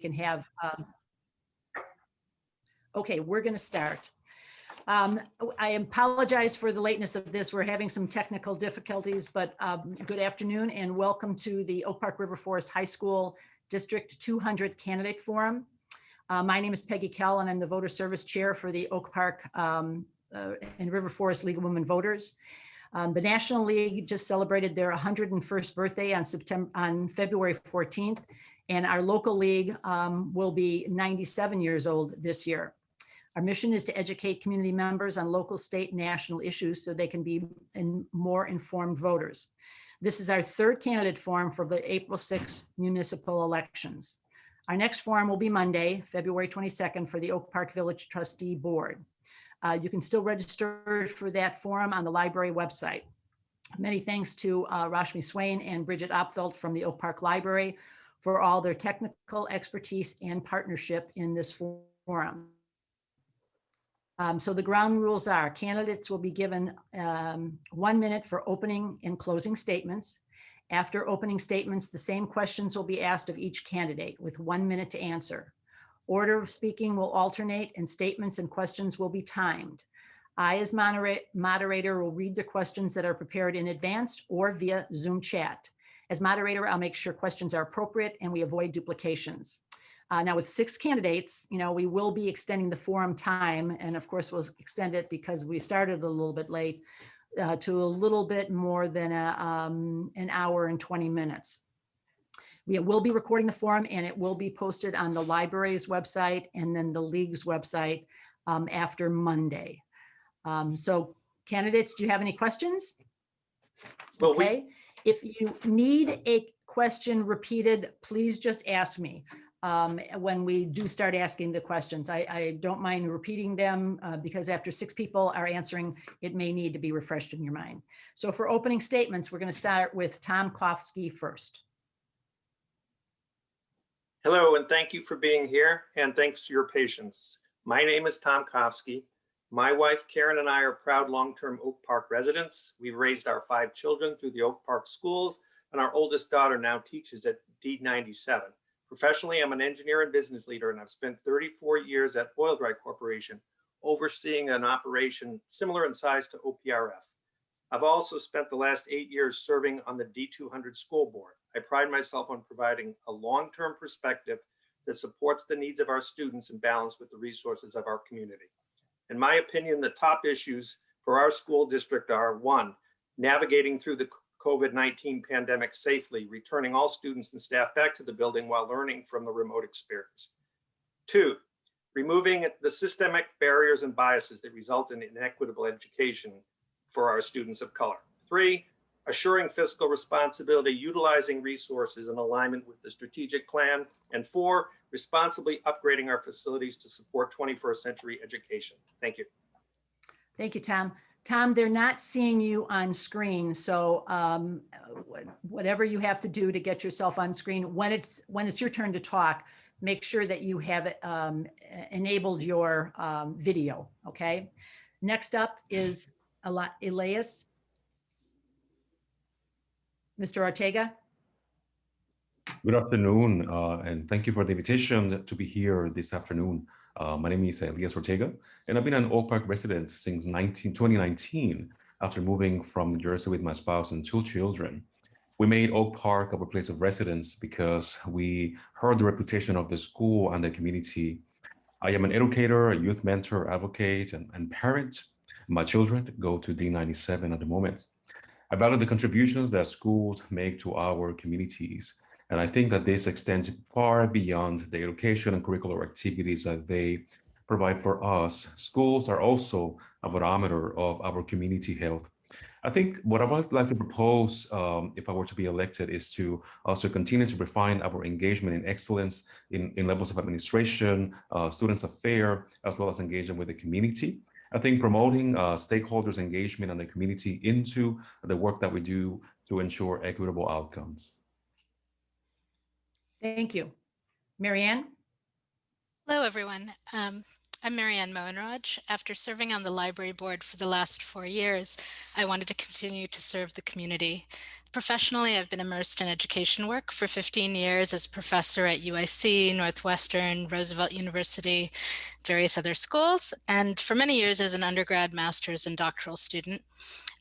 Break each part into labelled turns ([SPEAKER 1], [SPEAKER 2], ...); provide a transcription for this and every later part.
[SPEAKER 1] can have, okay, we're going to start. I apologize for the lateness of this. We're having some technical difficulties, but good afternoon and welcome to the Oak Park River Forest High School District 200 Candidate Forum. My name is Peggy Kell and I'm the Voter Service Chair for the Oak Park and River Forest League of Women Voters. The National League just celebrated their 101st birthday on February 14th, and our local league will be 97 years old this year. Our mission is to educate community members on local, state, and national issues so they can be more informed voters. This is our third candidate forum for the April 6th municipal elections. Our next forum will be Monday, February 22nd for the Oak Park Village Trustee Board. You can still register for that forum on the library website. Many thanks to Rashmi Swain and Bridget Opfeld from the Oak Park Library for all their technical expertise and partnership in this forum. So the ground rules are candidates will be given 1 minute for opening and closing statements. After opening statements, the same questions will be asked of each candidate with 1 minute to answer. Order of speaking will alternate and statements and questions will be timed. I, as moderator, will read the questions that are prepared in advance or via Zoom chat. As moderator, I'll make sure questions are appropriate and we avoid duplications. Now with 6 candidates, we will be extending the forum time, and of course we'll extend it because we started a little bit late to a little bit more than an hour and 20 minutes. We will be recording the forum and it will be posted on the library's website and then the league's website after Monday. So candidates, do you have any questions?
[SPEAKER 2] Well,
[SPEAKER 1] okay. If you need a question repeated, please just ask me. When we do start asking the questions, I don't mind repeating them because after 6 people are answering, it may need to be refreshed in your mind. So for opening statements, we're going to start with Tom Kofsky first.
[SPEAKER 2] Hello, and thank you for being here, and thanks for your patience. My name is Tom Kofsky. My wife, Karen, and I are proud long-term Oak Park residents. We've raised our 5 children through the Oak Park schools, and our oldest daughter now teaches at D97. Professionally, I'm an engineer and business leader, and I've spent 34 years at Oil-Dri Corporation, overseeing an operation similar in size to OPRF. I've also spent the last 8 years serving on the D200 school board. I pride myself on providing a long-term perspective that supports the needs of our students and balance with the resources of our community. In my opinion, the top issues for our school district are: 1, navigating through the COVID-19 pandemic safely, returning all students and staff back to the building while learning from the remote experience. 2, removing the systemic barriers and biases that result in inequitable education for our students of color. 3, assuring fiscal responsibility, utilizing resources in alignment with the strategic plan. And 4, responsibly upgrading our facilities to support 21st century education. Thank you.
[SPEAKER 1] Thank you, Tom. Tom, they're not seeing you on screen, so whatever you have to do to get yourself on screen, when it's your turn to talk, make sure that you have enabled your video, okay? Next up is Elias. Mr. Ortega.
[SPEAKER 3] Good afternoon, and thank you for the invitation to be here this afternoon. My name is Elias Ortega, and I've been an Oak Park resident since 2019 after moving from New Jersey with my spouse and 2 children. We made Oak Park our place of residence because we heard the reputation of the school and the community. I am an educator, a youth mentor, advocate, and parent. My children go to D97 at the moment. I value the contributions that schools make to our communities. And I think that this extends far beyond the education and curricular activities that they provide for us. Schools are also a barometer of our community health. I think what I would like to propose, if I were to be elected, is to also continue to refine our engagement in excellence in levels of administration, students' affairs, as well as engagement with the community. I think promoting stakeholders' engagement and the community into the work that we do to ensure equitable outcomes.
[SPEAKER 1] Thank you. Marianne?
[SPEAKER 4] Hello, everyone. I'm Marianne Mohenraj. After serving on the library board for the last 4 years, I wanted to continue to serve the community. Professionally, I've been immersed in education work for 15 years as a professor at UIC, Northwestern, Roosevelt University, various other schools, and for many years as an undergrad, master's, and doctoral student.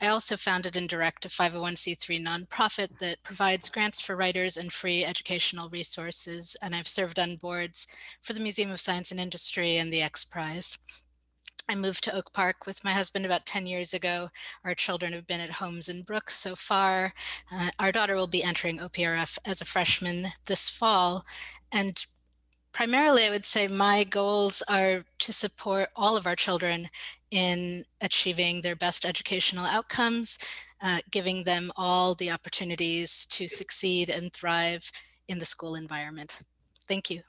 [SPEAKER 4] I also founded and direct a 501c3 nonprofit that provides grants for writers and free educational resources, and I've served on boards for the Museum of Science and Industry and the X Prize. I moved to Oak Park with my husband about 10 years ago. Our children have been at Holmes and Brooks so far. Our daughter will be entering OPRF as a freshman this fall. And primarily, I would say my goals are to support all of our children in achieving their best educational outcomes, giving them all the opportunities to succeed and thrive in the school environment. Thank you.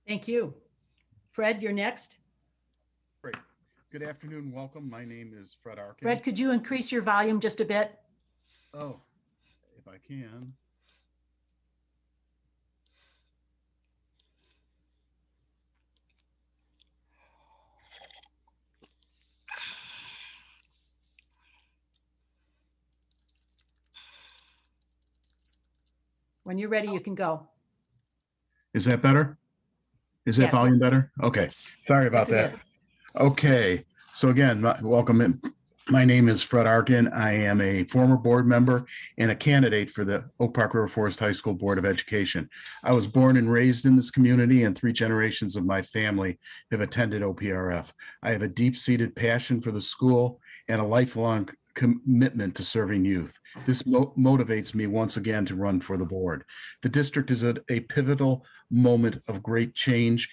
[SPEAKER 1] Thank you. Fred, you're next.
[SPEAKER 5] Great. Good afternoon. Welcome. My name is Fred Arkin.
[SPEAKER 1] Fred, could you increase your volume just a bit?
[SPEAKER 5] Oh, if I can.
[SPEAKER 1] When you're ready, you can go.
[SPEAKER 5] Is that better? Is that
[SPEAKER 1] Yes.
[SPEAKER 5] volume better? Okay. Sorry about
[SPEAKER 1] Yes, it
[SPEAKER 5] that.
[SPEAKER 1] is.
[SPEAKER 5] Okay. So again, welcome in. My name is Fred Arkin. I am a former board member and a candidate for the Oak Park River Forest High School Board of Education. I was born and raised in this community, and 3 generations of my family have attended OPRF. I have a deep-seated passion for the school and a lifelong commitment to serving youth. This motivates me once again to run for the board. The district is at a pivotal moment of great change.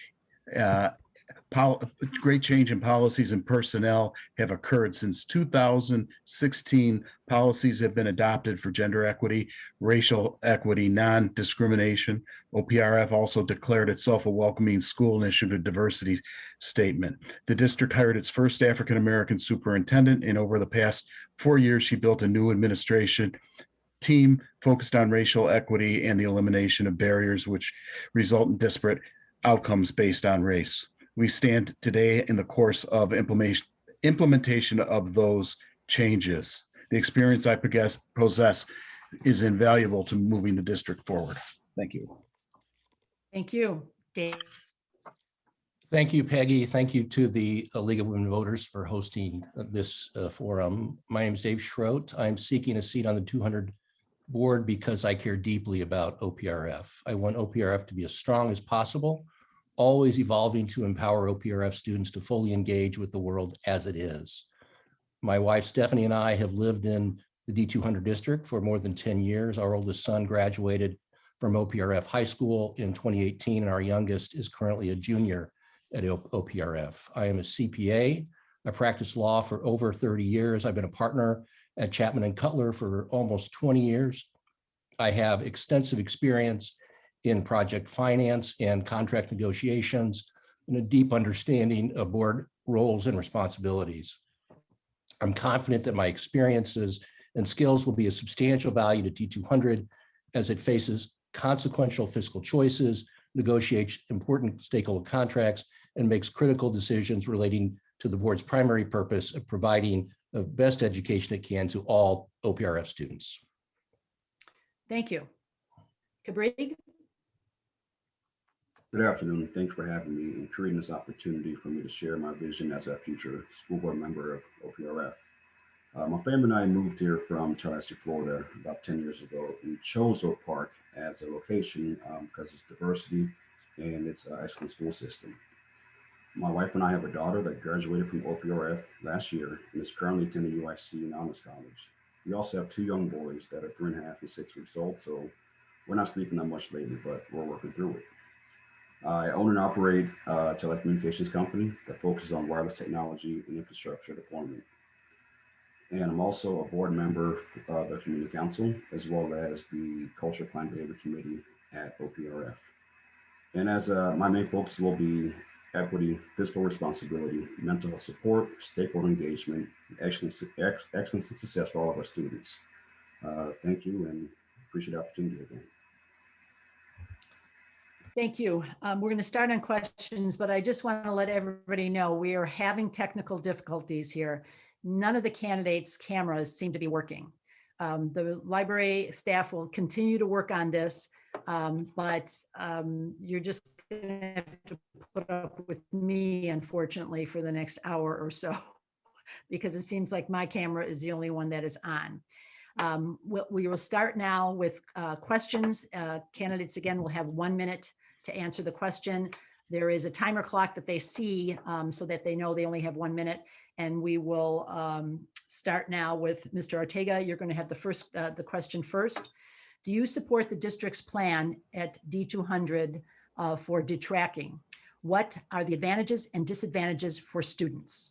[SPEAKER 5] Great change in policies and personnel have occurred since 2016. Policies have been adopted for gender equity, racial equity, non-discrimination. OPRF also declared itself a welcoming school initiative diversity statement. The district hired its first African-American superintendent, and over the past 4 years, she built a new administration team focused on racial equity and the elimination of barriers which result in disparate outcomes based on race. We stand today in the course of implementation of those changes. The experience I possess is invaluable to moving the district forward. Thank you.
[SPEAKER 1] Thank you. Dave.
[SPEAKER 6] Thank you, Peggy. Thank you to the League of Women Voters for hosting this forum. My name is Dave Schroet. I'm seeking a seat on the 200 board because I care deeply about OPRF. I want OPRF to be as strong as possible, always evolving to empower OPRF students to fully engage with the world as it is. My wife, Stephanie, and I have lived in the D200 district for more than 10 years. Our oldest son graduated from OPRF High School in 2018, and our youngest is currently a junior at OPRF. I am a CPA. I practiced law for over 30 years. I've been a partner at Chapman and Cutler for almost 20 years. I have extensive experience in project finance and contract negotiations, and a deep understanding of board roles and responsibilities. I'm confident that my experiences and skills will be a substantial value to D200 as it faces consequential fiscal choices, negotiates important stakeholder contracts, and makes critical decisions relating to the board's primary purpose of providing the best education it can to all OPRF students.
[SPEAKER 1] Thank you. Kabrig?
[SPEAKER 7] Good afternoon. Thanks for having me and creating this opportunity for me to share my vision as a future school board member of OPRF. My family and I moved here from Tallahassee, Florida about 10 years ago. We chose Oak Park as a location because it's diversity and it's an excellent school system. My wife and I have a daughter that graduated from OPRF last year and is currently attending UIC and Honors College. We also have 2 young boys that are 3.5 and 6 weeks old, so we're not sleeping that much lately, but we're working through it. I own and operate a telecommunications company that focuses on wireless technology and infrastructure deployment. And I'm also a board member of the Community Council, as well as the Culture Plan Behavior Committee at OPRF. And as my main focus will be equity, fiscal responsibility, mental health support, stakeholder engagement, excellence and success for all of our students. Thank you and appreciate the opportunity again.
[SPEAKER 1] Thank you. We're going to start on questions, but I just want to let everybody know we are having technical difficulties here. None of the candidates' cameras seem to be working. The library staff will continue to work on this, but you're just going to have to put up with me, unfortunately, for the next hour or so, because it seems like my camera is the only one that is on. We will start now with questions. Candidates, again, will have 1 minute to answer the question. There is a timer clock that they see so that they know they only have 1 minute. And we will start now with Mr. Ortega. You're going to have the question first. Do you support the district's plan at D200 for detracking? What are the advantages and disadvantages for students?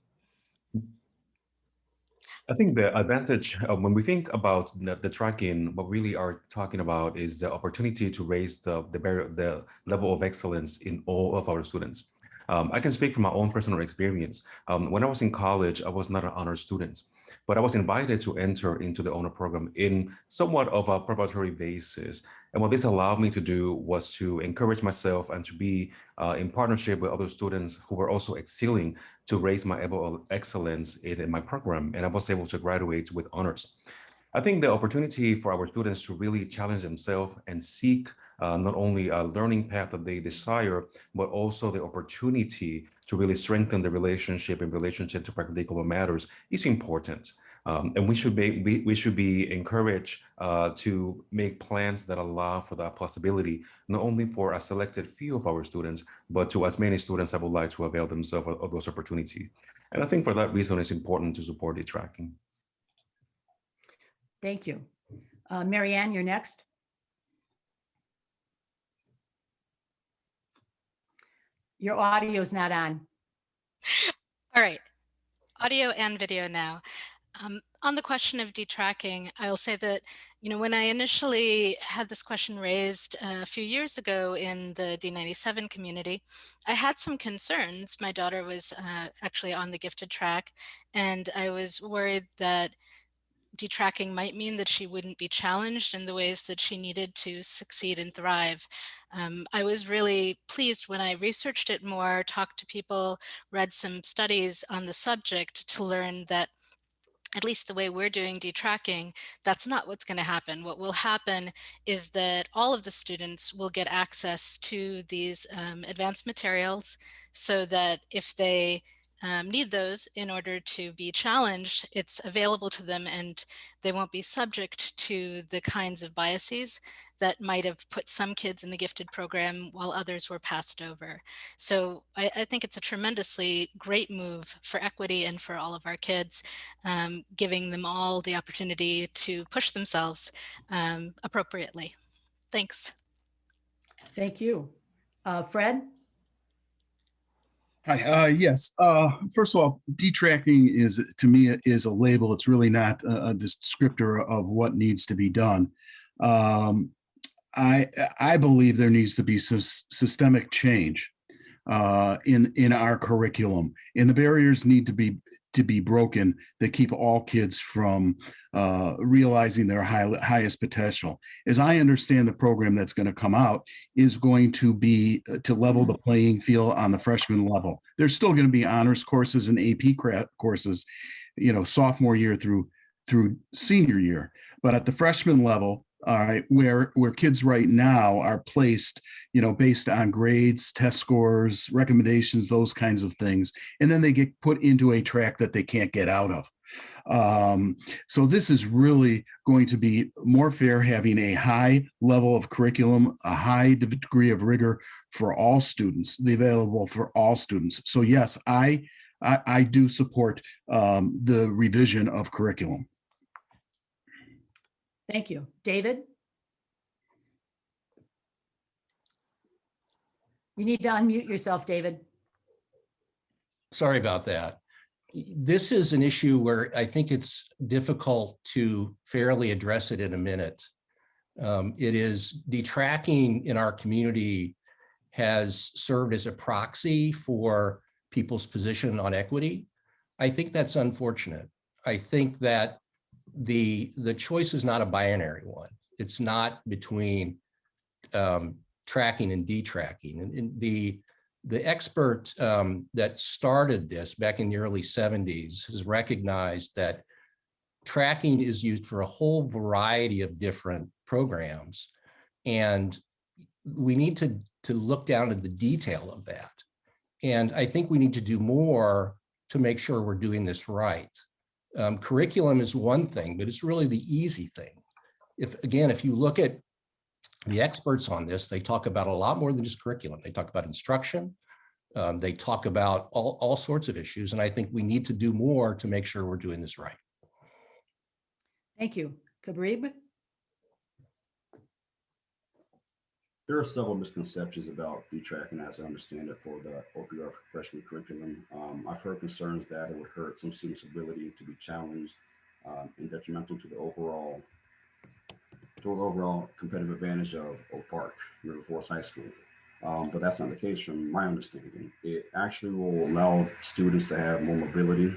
[SPEAKER 3] I think the advantage when we think about the tracking, what we really are talking about is the opportunity to raise the level of excellence in all of our students. I can speak from my own personal experience. When I was in college, I was not an honor student, but I was invited to enter into the honor program in somewhat of a preparatory basis. And what this allowed me to do was to encourage myself and to be in partnership with other students who were also excelling to raise my level of excellence in my program. And I was able to graduate with honors. I think the opportunity for our students to really challenge themselves and seek not only a learning path that they desire, but also the opportunity to really strengthen the relationship to particular matters is important. And we should be encouraged to make plans that allow for that possibility, not only for a selected few of our students, but to as many students that would like to avail themselves of those opportunities. And I think for that reason, it's important to support the tracking.
[SPEAKER 1] Thank you. Marianne, you're next. Your audio is not on.
[SPEAKER 4] All right, audio and video now. On the question of detracking, I'll say that, when I initially had this question raised a few years ago in the D97 community, I had some concerns. My daughter was actually on the gifted track, and I was worried that detracking might mean that she wouldn't be challenged in the ways that she needed to succeed and thrive. I was really pleased when I researched it more, talked to people, read some studies on the subject to learn that at least the way we're doing detracking, that's not what's going to happen. What will happen is that all of the students will get access to these advanced materials so that if they need those in order to be challenged, it's available to them and they won't be subject to the kinds of biases that might have put some kids in the gifted program while others were passed over. So I think it's a tremendously great move for equity and for all of our kids, giving them all the opportunity to push themselves appropriately. Thanks.
[SPEAKER 1] Thank you. Fred?
[SPEAKER 5] Hi, yes. First of all, detracking is, to me, is a label. It's really not a descriptor of what needs to be done. I believe there needs to be some systemic change in our curriculum, and the barriers need to be broken that keep all kids from realizing their highest potential. As I understand, the program that's going to come out is going to be to level the playing field on the freshman level. There's still going to be honors courses and AP courses, sophomore year through senior year, but at the freshman level, all right, where kids right now are placed, based on grades, test scores, recommendations, those kinds of things, and then they get put into a track that they can't get out of. So this is really going to be more fair, having a high level of curriculum, a high degree of rigor for all students, available for all students. So yes, I do support the revision of curriculum.
[SPEAKER 1] Thank you. David? You need to unmute yourself, David.
[SPEAKER 6] Sorry about that. This is an issue where I think it's difficult to fairly address it in a minute. It is detracking in our community has served as a proxy for people's position on equity. I think that's unfortunate. I think that the choice is not a binary one. It's not between tracking and detracking. And the expert that started this back in the early 70s has recognized that tracking is used for a whole variety of different programs. And we need to look down at the detail of that. And I think we need to do more to make sure we're doing this right. Curriculum is one thing, but it's really the easy thing. If you look at the experts on this, they talk about a lot more than just curriculum. They talk about instruction. They talk about all sorts of issues. And I think we need to do more to make sure we're doing this right.
[SPEAKER 1] Thank you. Kabrib?
[SPEAKER 7] There are several misconceptions about detracking as I understand it for the OPR freshman curriculum. I've heard concerns that it would hurt some students' ability to be challenged and detrimental to the overall competitive advantage of Oak Park, River Forest High School. But that's not the case from my understanding. It actually will allow students to have more mobility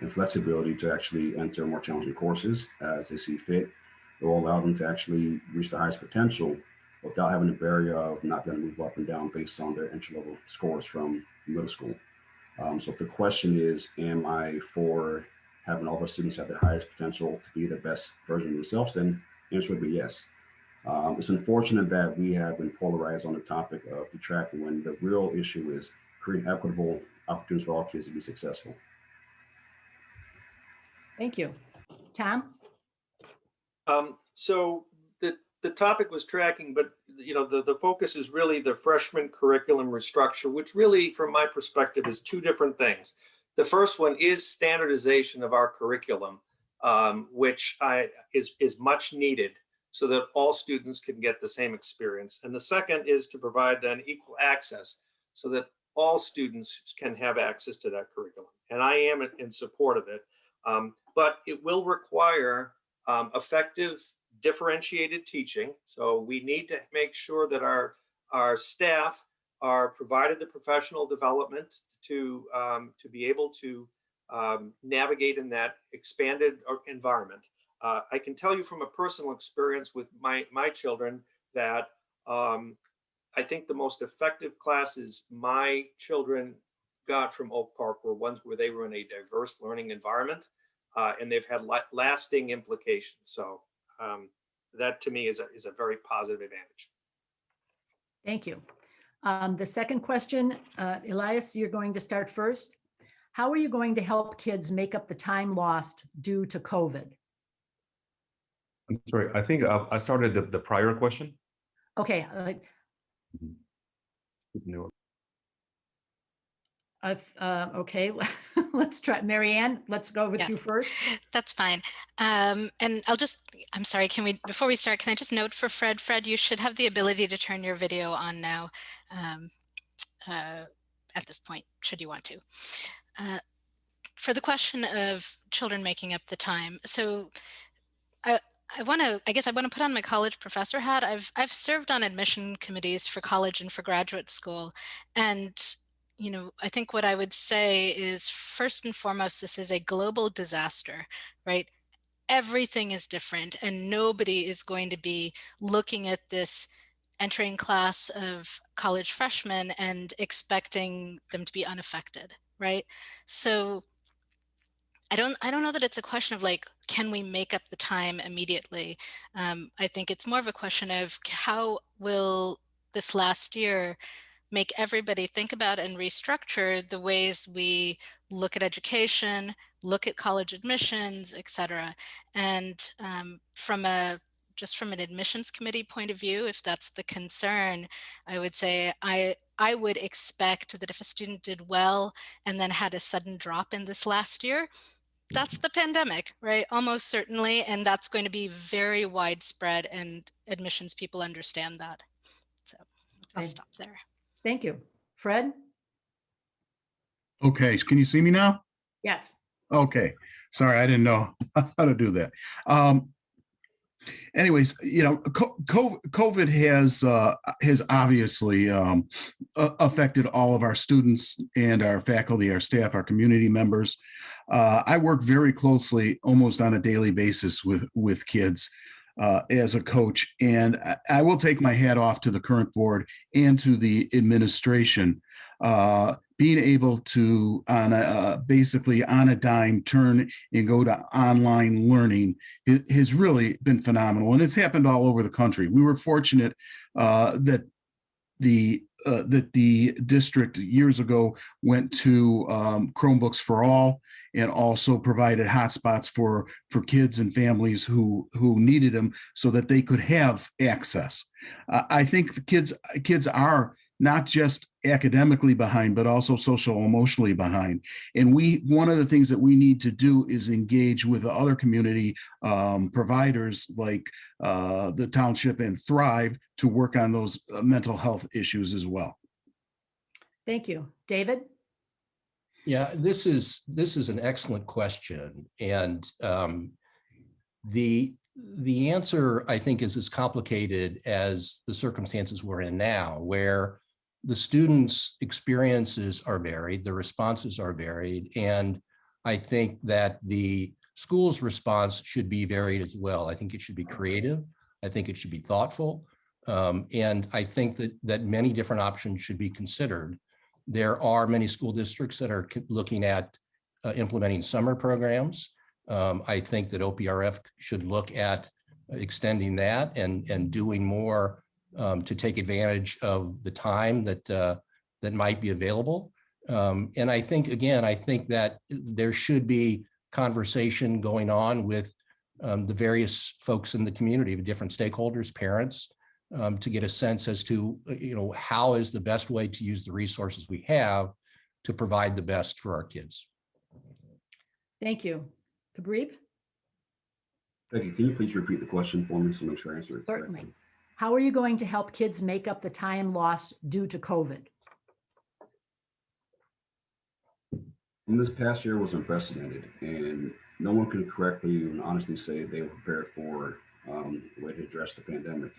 [SPEAKER 7] and flexibility to actually enter more challenging courses as they see fit. It will allow them to actually reach their highest potential without having the barrier of not being able to move up and down based on their entry-level scores from middle school. So if the question is, am I for having all of our students have the highest potential to be the best version of themselves, then the answer would be yes. It's unfortunate that we have been polarized on the topic of detracting when the real issue is creating equitable opportunities for all kids to be successful.
[SPEAKER 1] Thank you. Tom?
[SPEAKER 2] So the topic was tracking, but the focus is really the freshman curriculum restructure, which really, from my perspective, is two different things. The first one is standardization of our curriculum, which is much needed so that all students can get the same experience. And the second is to provide then equal access so that all students can have access to that curriculum. And I am in support of it, but it will require effective differentiated teaching. So we need to make sure that our staff are provided the professional development to be able to navigate in that expanded environment. I can tell you from a personal experience with my children that I think the most effective classes my children got from Oak Park were ones where they were in a diverse learning environment, and they've had lasting implications. So that to me is a very positive advantage.
[SPEAKER 1] Thank you. The second question, Elias, you're going to start first. How are you going to help kids make up the time lost due to COVID?
[SPEAKER 3] I'm sorry, I think I started the prior question.
[SPEAKER 1] Okay.
[SPEAKER 3] No.
[SPEAKER 1] Okay, let's try. Marianne, let's go with you first.
[SPEAKER 4] That's fine. And I'm sorry, before we start, can I just note for Fred, you should have the ability to turn your video on now at this point, should you want to. For the question of children making up the time. So I want to put on my college professor hat. I've served on admission committees for college and for graduate school. And I think what I would say is, first and foremost, this is a global disaster, right? Everything is different, and nobody is going to be looking at this entering class of college freshmen and expecting them to be unaffected, right? So I don't know that it's a question of like, can we make up the time immediately? I think it's more of a question of how will this last year make everybody think about and restructure the ways we look at education, look at college admissions, et cetera. And from an admissions committee point of view, if that's the concern, I would say I would expect that if a student did well and then had a sudden drop in this last year, that's the pandemic, right? Almost certainly. And that's going to be very widespread, and admissions people understand that. So I'll stop there.
[SPEAKER 1] Thank you. Fred?
[SPEAKER 5] Okay, can you see me now?
[SPEAKER 1] Yes.
[SPEAKER 5] Okay, sorry, I didn't know how to do that. Anyways, COVID has obviously affected all of our students and our faculty, our staff, our community members. I work very closely, almost on a daily basis, with kids. as a coach. And I will take my hat off to the current board and to the administration. Being able to, basically on a dime, turn and go to online learning, it has really been phenomenal. And it's happened all over the country. We were fortunate that the district years ago went to Chromebooks for all, and also provided hotspots for kids and families who needed them so that they could have access. I think the kids are not just academically behind, but also social emotionally behind. And one of the things that we need to do is engage with the other community providers like the township and Thrive to work on those mental health issues as well.
[SPEAKER 1] Thank you. David?
[SPEAKER 6] Yeah, this is an excellent question. And the answer, I think, is as complicated as the circumstances we're in now, where the students' experiences are varied, the responses are varied, and I think that the school's response should be varied as well. I think it should be creative. I think it should be thoughtful. And I think that many different options should be considered. There are many school districts that are looking at implementing summer programs. I think that OPRF should look at extending that and doing more to take advantage of the time that might be available. And I think, again, I think that there should be conversation going on with the various folks in the community, the different stakeholders, parents, to get a sense as to, how is the best way to use the resources we have to provide the best for our kids.
[SPEAKER 1] Thank you. Kabrib?
[SPEAKER 7] Thank you. Can you please repeat the question for me so make sure I answer it
[SPEAKER 1] Certainly.
[SPEAKER 7] correctly?
[SPEAKER 1] How are you going to help kids make up the time lost due to COVID?
[SPEAKER 7] And this past year was unprecedented, and no one can correctly and honestly say they were prepared for the way to address the pandemic.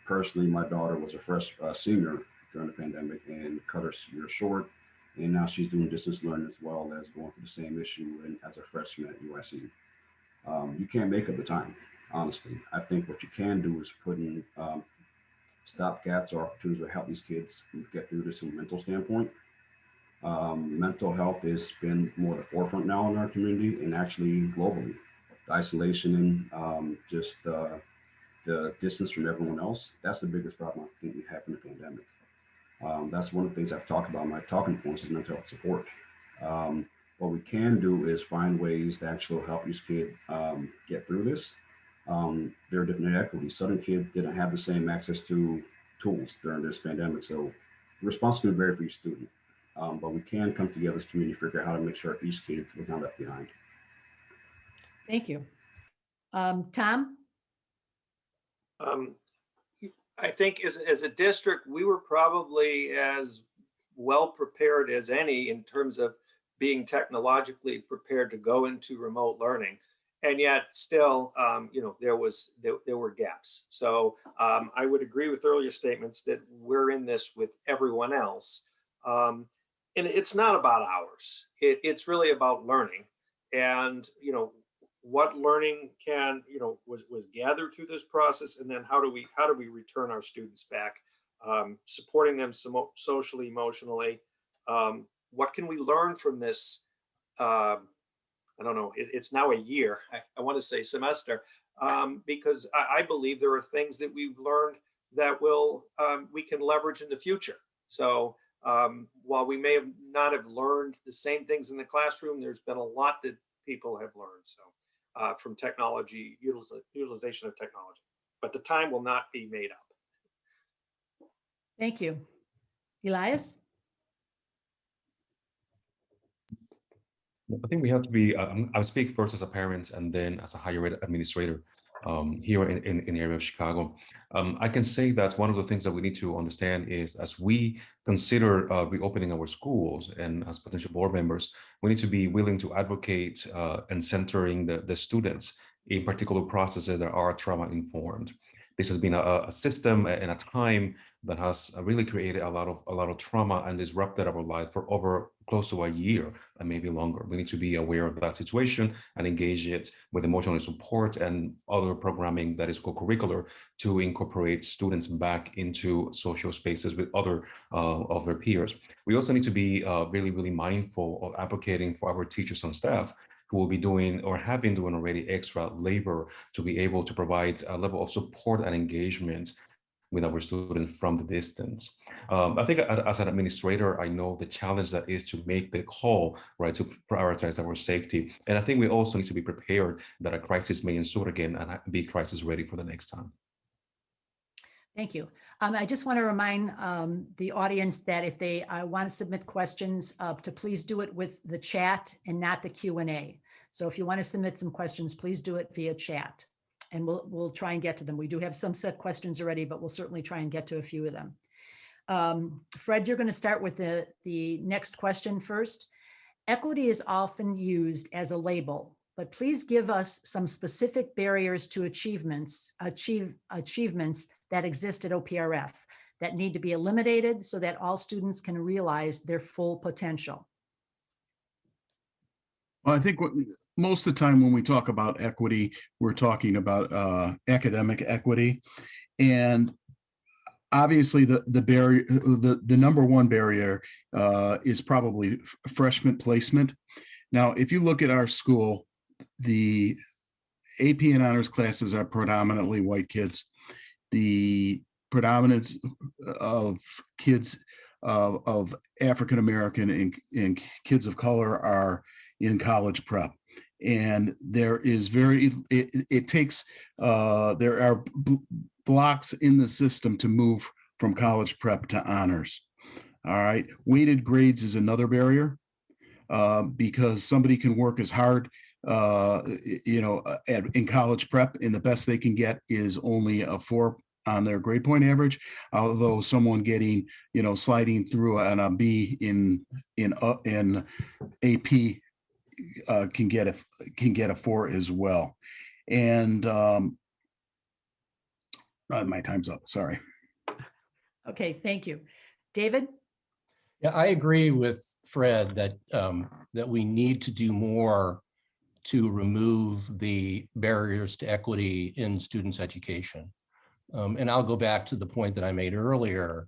[SPEAKER 7] Personally, my daughter was a senior during the pandemic and cut her year short, and now she's doing distance learning as well as going through the same issue and as a freshman at USC. You can't make up the time, honestly. I think what you can do is put in stopgaps or opportunities to help these kids get through this from a mental standpoint. Mental health has been more the forefront now in our community and actually globally. The isolation and just the distance from everyone else, that's the biggest problem I think we have in the pandemic. That's one of the things I've talked about. My talking points is mental health support. What we can do is find ways to actually help these kids get through this. There are different inequities. Southern kids didn't have the same access to tools during this pandemic, so the response can vary for each student. But we can come together as a community, figure out how to make sure each kid was not left behind.
[SPEAKER 1] Thank you. Tom?
[SPEAKER 2] I think as a district, we were probably as well prepared as any in terms of being technologically prepared to go into remote learning. And yet still, there were gaps. So I would agree with earlier statements that we're in this with everyone else. And it's not about hours. It's really about learning. And, what learning was gathered through this process, and then how do we return our students back, supporting them socially, emotionally. What can we learn from this? I don't know. It's now a year. I want to say semester, because I believe there are things that we've learned that we can leverage in the future. So while we may not have learned the same things in the classroom, there's been a lot that people have learned. So from technology, utilization of technology, but the time will not be made up.
[SPEAKER 1] Thank you. Elias?
[SPEAKER 3] I think we have to be, I'll speak first as a parent and then as a higher ed administrator here in the area of Chicago. I can say that one of the things that we need to understand is as we consider reopening our schools and as potential board members, we need to be willing to advocate and centering the students in particular processes that are trauma informed. This has been a system and a time that has really created a lot of trauma and disrupted our life for over close to a year and maybe longer. We need to be aware of that situation and engage it with emotional support and other programming that is co-curricular to incorporate students back into social spaces with other of their peers. We also need to be really mindful of advocating for our teachers and staff who will be doing or have been doing already extra labor to be able to provide a level of support and engagement with our students from the distance. I think as an administrator, I know the challenge that is to make the call, right, to prioritize our safety. And I think we also need to be prepared that a crisis may ensue again and be crisis ready for the next time.
[SPEAKER 1] Thank you. I just want to remind the audience that if they want to submit questions, to please do it with the chat and not the Q&A. So if you want to submit some questions, please do it via chat, and we'll try and get to them. We do have some set questions already, but we'll certainly try and get to a few of them. Fred, you're going to start with the next question first. Equity is often used as a label, but please give us some specific barriers to achievements that exist at OPRF that need to be eliminated so that all students can realize their full potential.
[SPEAKER 5] Well, I think most of the time when we talk about equity, we're talking about academic equity. And obviously the barrier, the number one barrier is probably freshman placement. Now, if you look at our school, the AP and honors classes are predominantly white kids. The predominance of kids of African American and kids of color are in college prep. And there is it takes, there are blocks in the system to move from college prep to honors. All right. Weighted grades is another barrier because somebody can work as hard in college prep, and the best they can get is only a 4 on their grade point average. Although someone getting, sliding through on a B in AP can get a 4 as well. And my time's up. Sorry.
[SPEAKER 1] Okay, thank you. David?
[SPEAKER 6] Yeah, I agree with Fred that that we need to do more to remove the barriers to equity in students' education. And I'll go back to the point that I made earlier,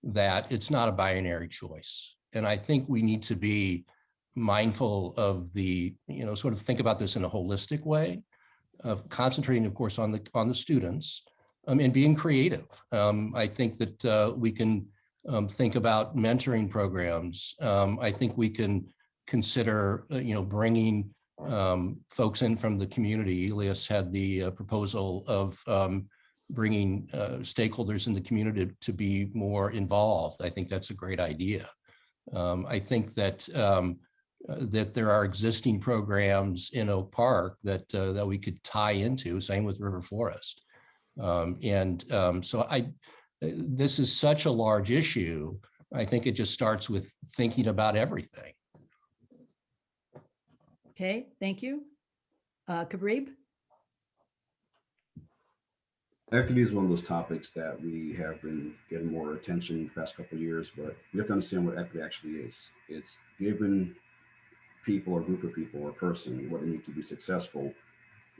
[SPEAKER 6] that it's not a binary choice. And I think we need to be mindful of the, sort of think about this in a holistic way, of concentrating, of course, on the students and being creative. I think that we can think about mentoring programs. I think we can consider, bringing folks in from the community. Elias had the proposal of bringing stakeholders in the community to be more involved. I think that's a great idea. I think that that there are existing programs in Oak Park that that we could tie into. Same with River Forest, so this is such a large issue. I think it just starts with thinking about everything.
[SPEAKER 1] Okay, thank you. Kabrib?
[SPEAKER 7] Equity is one of those topics that we have been getting more attention the past couple of years, but we have to understand what equity actually is. It's giving people or group of people or person what they need to be successful,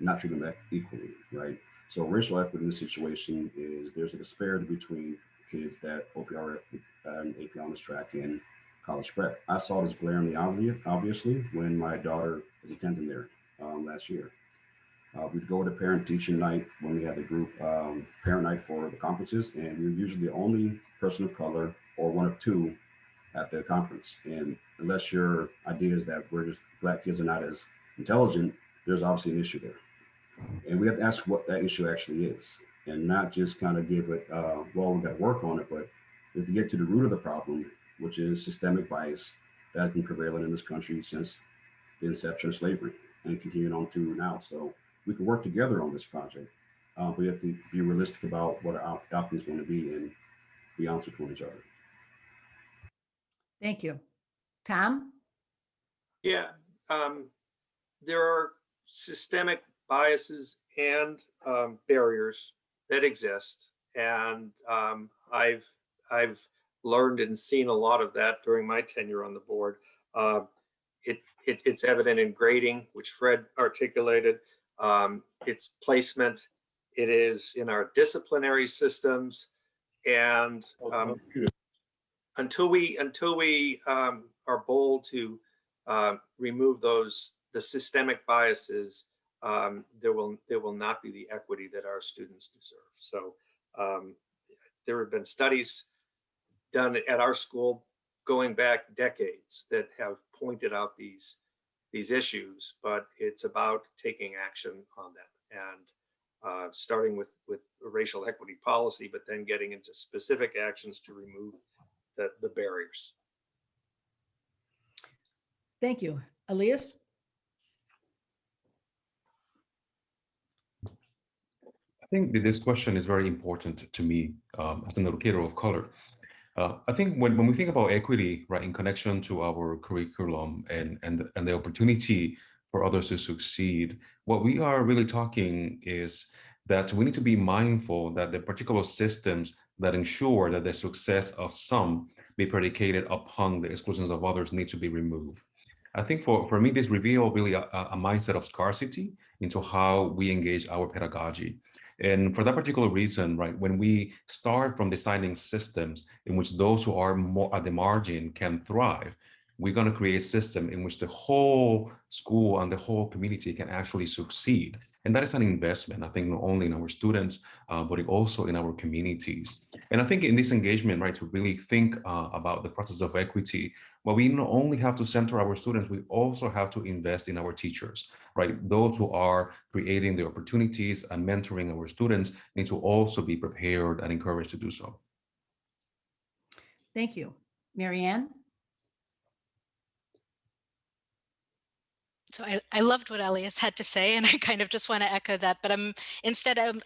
[SPEAKER 7] not treat them equally, right? So racial equity in this situation is there's a disparity between kids that OPRF and AP Honors Track in college prep. I saw this glaringly obviously when my daughter was attending there last year. We'd go to parent teacher night when we had the group parent night for the conferences, and we were usually the only person of color or one of two at the conference. And unless your idea is that we're just Black kids are not as intelligent, there's obviously an issue there. And we have to ask what that issue actually is, and not just kind of give it, well, we got to work on it, but we have to get to the root of the problem, which is systemic bias that has been prevalent in this country since the inception of slavery and continuing on to now. So we can work together on this project. We have to be realistic about what our outcome is going to be and be honest with each other.
[SPEAKER 1] Thank you. Tom?
[SPEAKER 2] Yeah, there are systemic biases and barriers that exist. And I've learned and seen a lot of that during my tenure on the board. It's evident in grading, which Fred articulated. Its placement. It is in our disciplinary systems, and until we are bold to remove the systemic biases, there will not be the equity that our students deserve. So there have been studies done at our school going back decades that have pointed out these issues, but it's about taking action on them and starting with racial equity policy, but then getting into specific actions to remove the barriers.
[SPEAKER 1] Thank you. Elias?
[SPEAKER 3] I think that this question is very important to me as an educator of color. I think when we think about equity, right, in connection to our curriculum and the opportunity for others to succeed, what we are really talking is that we need to be mindful that the particular systems that ensure that the success of some be predicated upon the exclusions of others need to be removed. I think for me, this reveals really a mindset of scarcity into how we engage our pedagogy. And for that particular reason, right, when we start from designing systems in which those who are more at the margin can thrive, we're going to create a system in which the whole school and the whole community can actually succeed. And that is an investment, I think, not only in our students, but also in our communities. And I think in this engagement, right, to really think about the process of equity, well, we not only have to center our students, we also have to invest in our teachers, right? Those who are creating the opportunities and mentoring our students need to also be prepared and encouraged to do so.
[SPEAKER 1] Thank you. Marianne?
[SPEAKER 4] So I loved what Elias had to say, and I kind of just want to echo that, but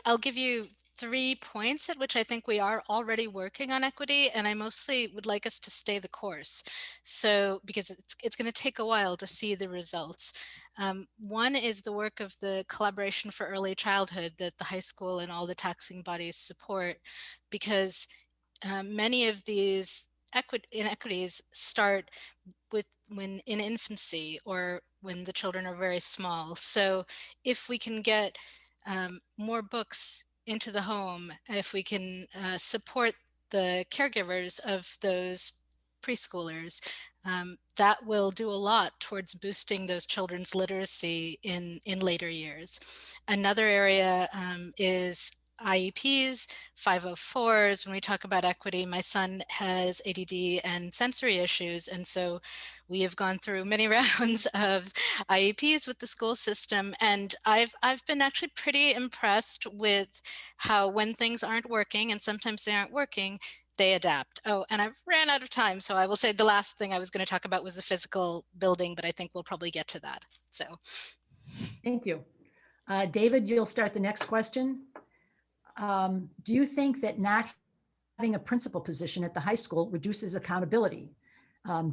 [SPEAKER 4] I'll give you 3 points at which I think we are already working on equity, and I mostly would like us to stay the course. So, because it's going to take a while to see the results. One is the work of the Collaboration for Early Childhood that the high school and all the taxing bodies support, because many of these inequities start when in infancy or when the children are very small. So if we can get more books into the home, if we can support the caregivers of those preschoolers, that will do a lot towards boosting those children's literacy in later years. Another area is IEPs, 504s. When we talk about equity, my son has ADD and sensory issues, and so we have gone through many rounds of IEPs with the school system, and I've been actually pretty impressed with how when things aren't working, and sometimes they aren't working, they adapt. Oh, and I've ran out of time, so I will say the last thing I was going to talk about was the physical building, but I think we'll probably get to that. So,
[SPEAKER 1] Thank you. David, you'll start the next question. Do you think that not having a principal position at the high school reduces accountability?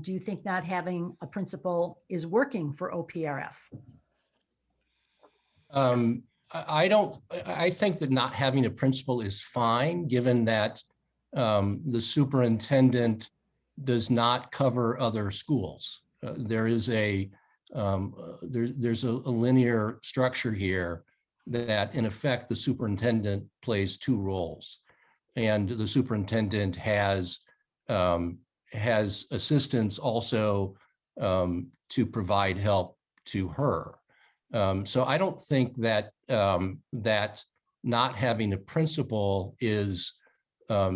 [SPEAKER 1] Do you think not having a principal is working for OPRF?
[SPEAKER 6] I think that not having a principal is fine, given that the superintendent does not cover other schools. There's a linear structure here that in effect the superintendent plays 2 roles, and the superintendent has assistants also to provide help to her. So I don't think that that not having a principal is a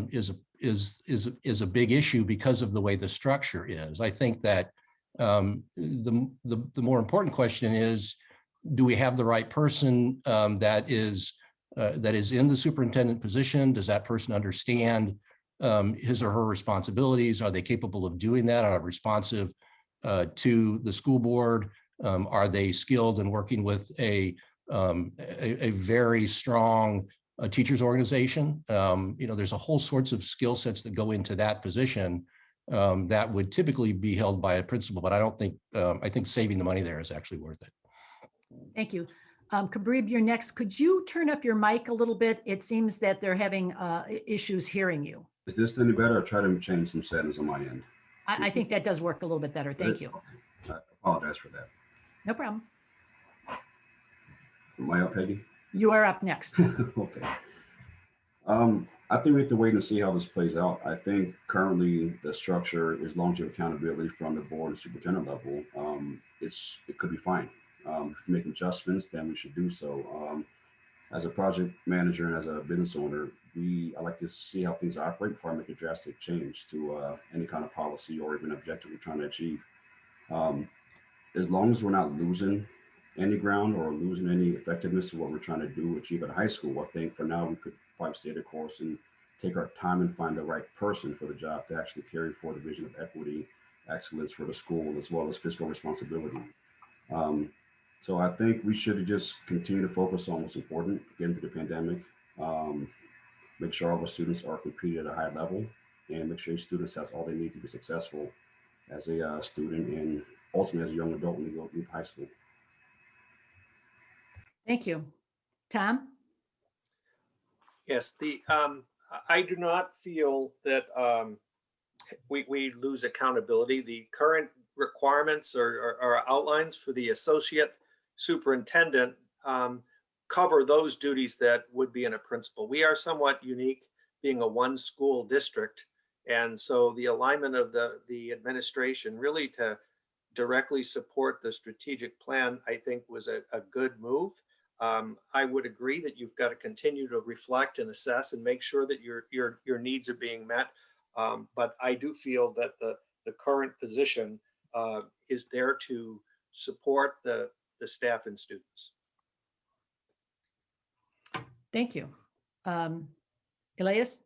[SPEAKER 6] big issue because of the way the structure is. I think that the more important question is, do we have the right person that is in the superintendent position? Does that person understand his or her responsibilities? Are they capable of doing that? Are they responsive to the school board? Are they skilled in working with a very strong teachers organization? There's a whole sorts of skill sets that go into that position that would typically be held by a principal, but I think saving the money there is actually worth it.
[SPEAKER 1] Thank you. Kabrib, you're next. Could you turn up your mic a little bit? It seems that they're having issues hearing you.
[SPEAKER 7] Is this any better, or try to change some settings on my end?
[SPEAKER 1] I think that does work a little bit better. Thank you.
[SPEAKER 7] Okay. I apologize for that.
[SPEAKER 1] No problem.
[SPEAKER 7] Am I up, Peggy?
[SPEAKER 1] You are up next.
[SPEAKER 7] Okay. I think we have to wait and see how this plays out. I think currently the structure is long-term accountability from the board and superintendent level. It could be fine. If we can make adjustments, then we should do so. As a project manager and as a business owner, I like to see how things operate before I make a drastic change to any kind of policy or even objective we're trying to achieve. As long as we're not losing any ground or losing any effectiveness of what we're trying to do achieve at high school, I think for now we could probably stay the course and take our time and find the right person for the job to actually carry forward the vision of equity, excellence for the school, as well as fiscal responsibility. So I think we should just continue to focus on what's important, get into the pandemic, make sure all of our students are competing at a high level, and make sure students have all they need to be successful as a student and ultimately as a young adult when they go to high school.
[SPEAKER 1] Thank you. Tom?
[SPEAKER 2] Yes, I do not feel that we lose accountability. The current requirements or outlines for the associate superintendent cover those duties that would be in a principal. We are somewhat unique, being a one school district. And so the alignment of the administration really to directly support the strategic plan, I think was a good move. I would agree that you've got to continue to reflect and assess and make sure that your needs are being met. But I do feel that the current position is there to support the staff and students.
[SPEAKER 1] Thank you. Elias?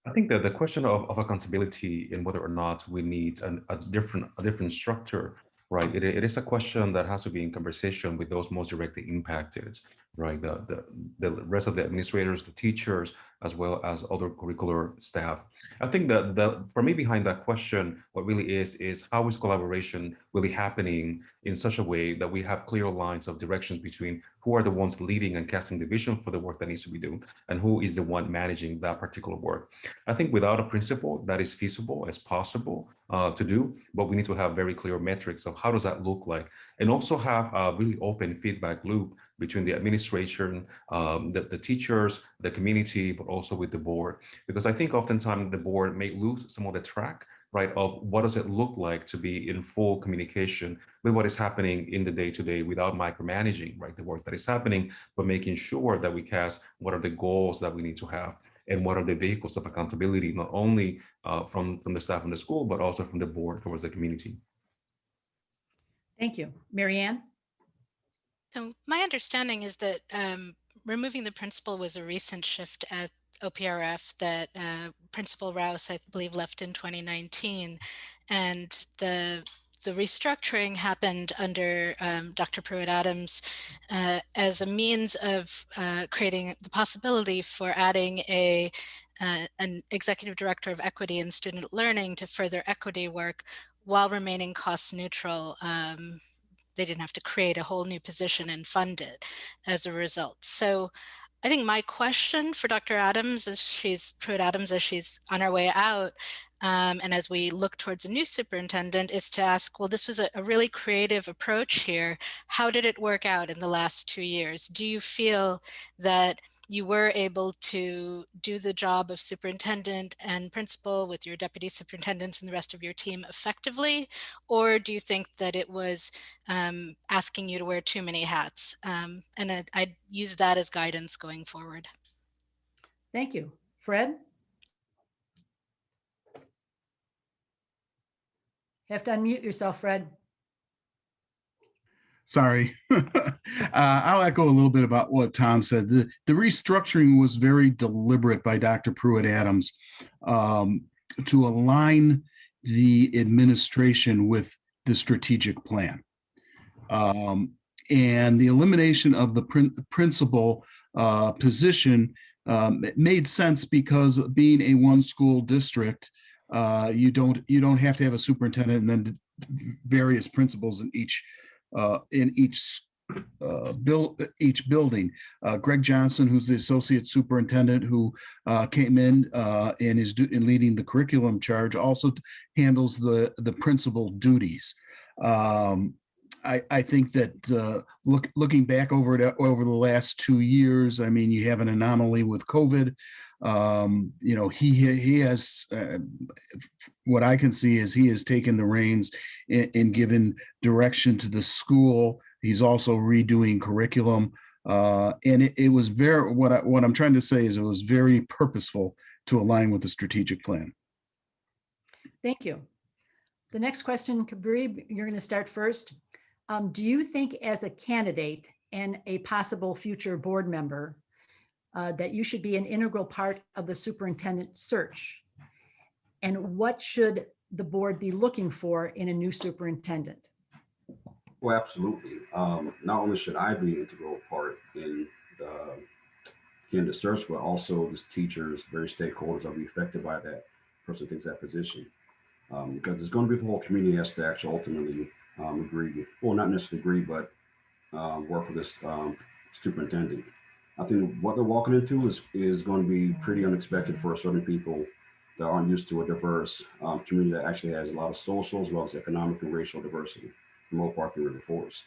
[SPEAKER 3] I think that the question of accountability and whether or not we need a different structure, right? It is a question that has to be in conversation with those most directly impacted, right? The rest of the administrators, the teachers, as well as other curricular staff. I think that for me behind that question, what really is how is collaboration really happening in such a way that we have clear lines of directions between who are the ones leading and casting the vision for the work that needs to be done and who is the one managing that particular work. I think without a principle that is feasible as possible to do, but we need to have very clear metrics of how does that look like, and also have a really open feedback loop between the administration, the teachers, the community, but also with the board. Because I think oftentimes the board may lose some of the track, right, of what does it look like to be in full communication with what is happening in the day-to-day without micromanaging, right, the work that is happening, but making sure that we cast what are the goals that we need to have and what are the vehicles of accountability, not only from the staff in the school, but also from the board towards the community.
[SPEAKER 1] Thank you. Marianne?
[SPEAKER 4] So my understanding is that removing the principal was a recent shift at OPRF that Principal Rouse, I believe, left in 2019. And the restructuring happened under Dr. Pruitt-Adams as a means of creating the possibility for adding an executive director of equity and student learning to further equity work while remaining cost neutral. They didn't have to create a whole new position and fund it as a result. So I think my question for Dr. Adams, Pruitt-Adams, as she's on her way out, and as we look towards a new superintendent, is to ask, well, this was a really creative approach here. How did it work out in the last 2 years? Do you feel that you were able to do the job of superintendent and principal with your deputy superintendents and the rest of your team effectively? Or do you think that it was asking you to wear too many hats? And I'd use that as guidance going forward.
[SPEAKER 1] Thank you. Fred? You have to unmute yourself, Fred.
[SPEAKER 5] Sorry. I'll echo a little bit about what Tom said. The restructuring was very deliberate by Dr. Pruitt-Adams to align the administration with the strategic plan. And the elimination of the principal position made sense because being a one school district, you don't have to have a superintendent and then various principals in each each building. Greg Johnson, who's the associate superintendent, who came in and is leading the curriculum charge, also handles the principal duties. I think that looking back over the last 2 years, I mean, you have an anomaly with COVID. He has, what I can see is he has taken the reins and given direction to the school. He's also redoing curriculum. And it was very, what I'm trying to say is it was very purposeful to align with the strategic plan.
[SPEAKER 1] Thank you. The next question, Kabri, you're going to start first. Do you think as a candidate and a possible future board member that you should be an integral part of the superintendent search? And what should the board be looking for in a new superintendent?
[SPEAKER 7] Well, absolutely. Not only should I be an integral part in the candidate search, but also the teachers, various stakeholders that will be affected by that person takes that position. Because it's going to be the whole community has to actually ultimately agree, well, not necessarily agree, but work with this superintendent. I think what they're walking into is going to be pretty unexpected for certain people that aren't used to a diverse community that actually has a lot of social as well as economic and racial diversity from Oak Park and River Forest.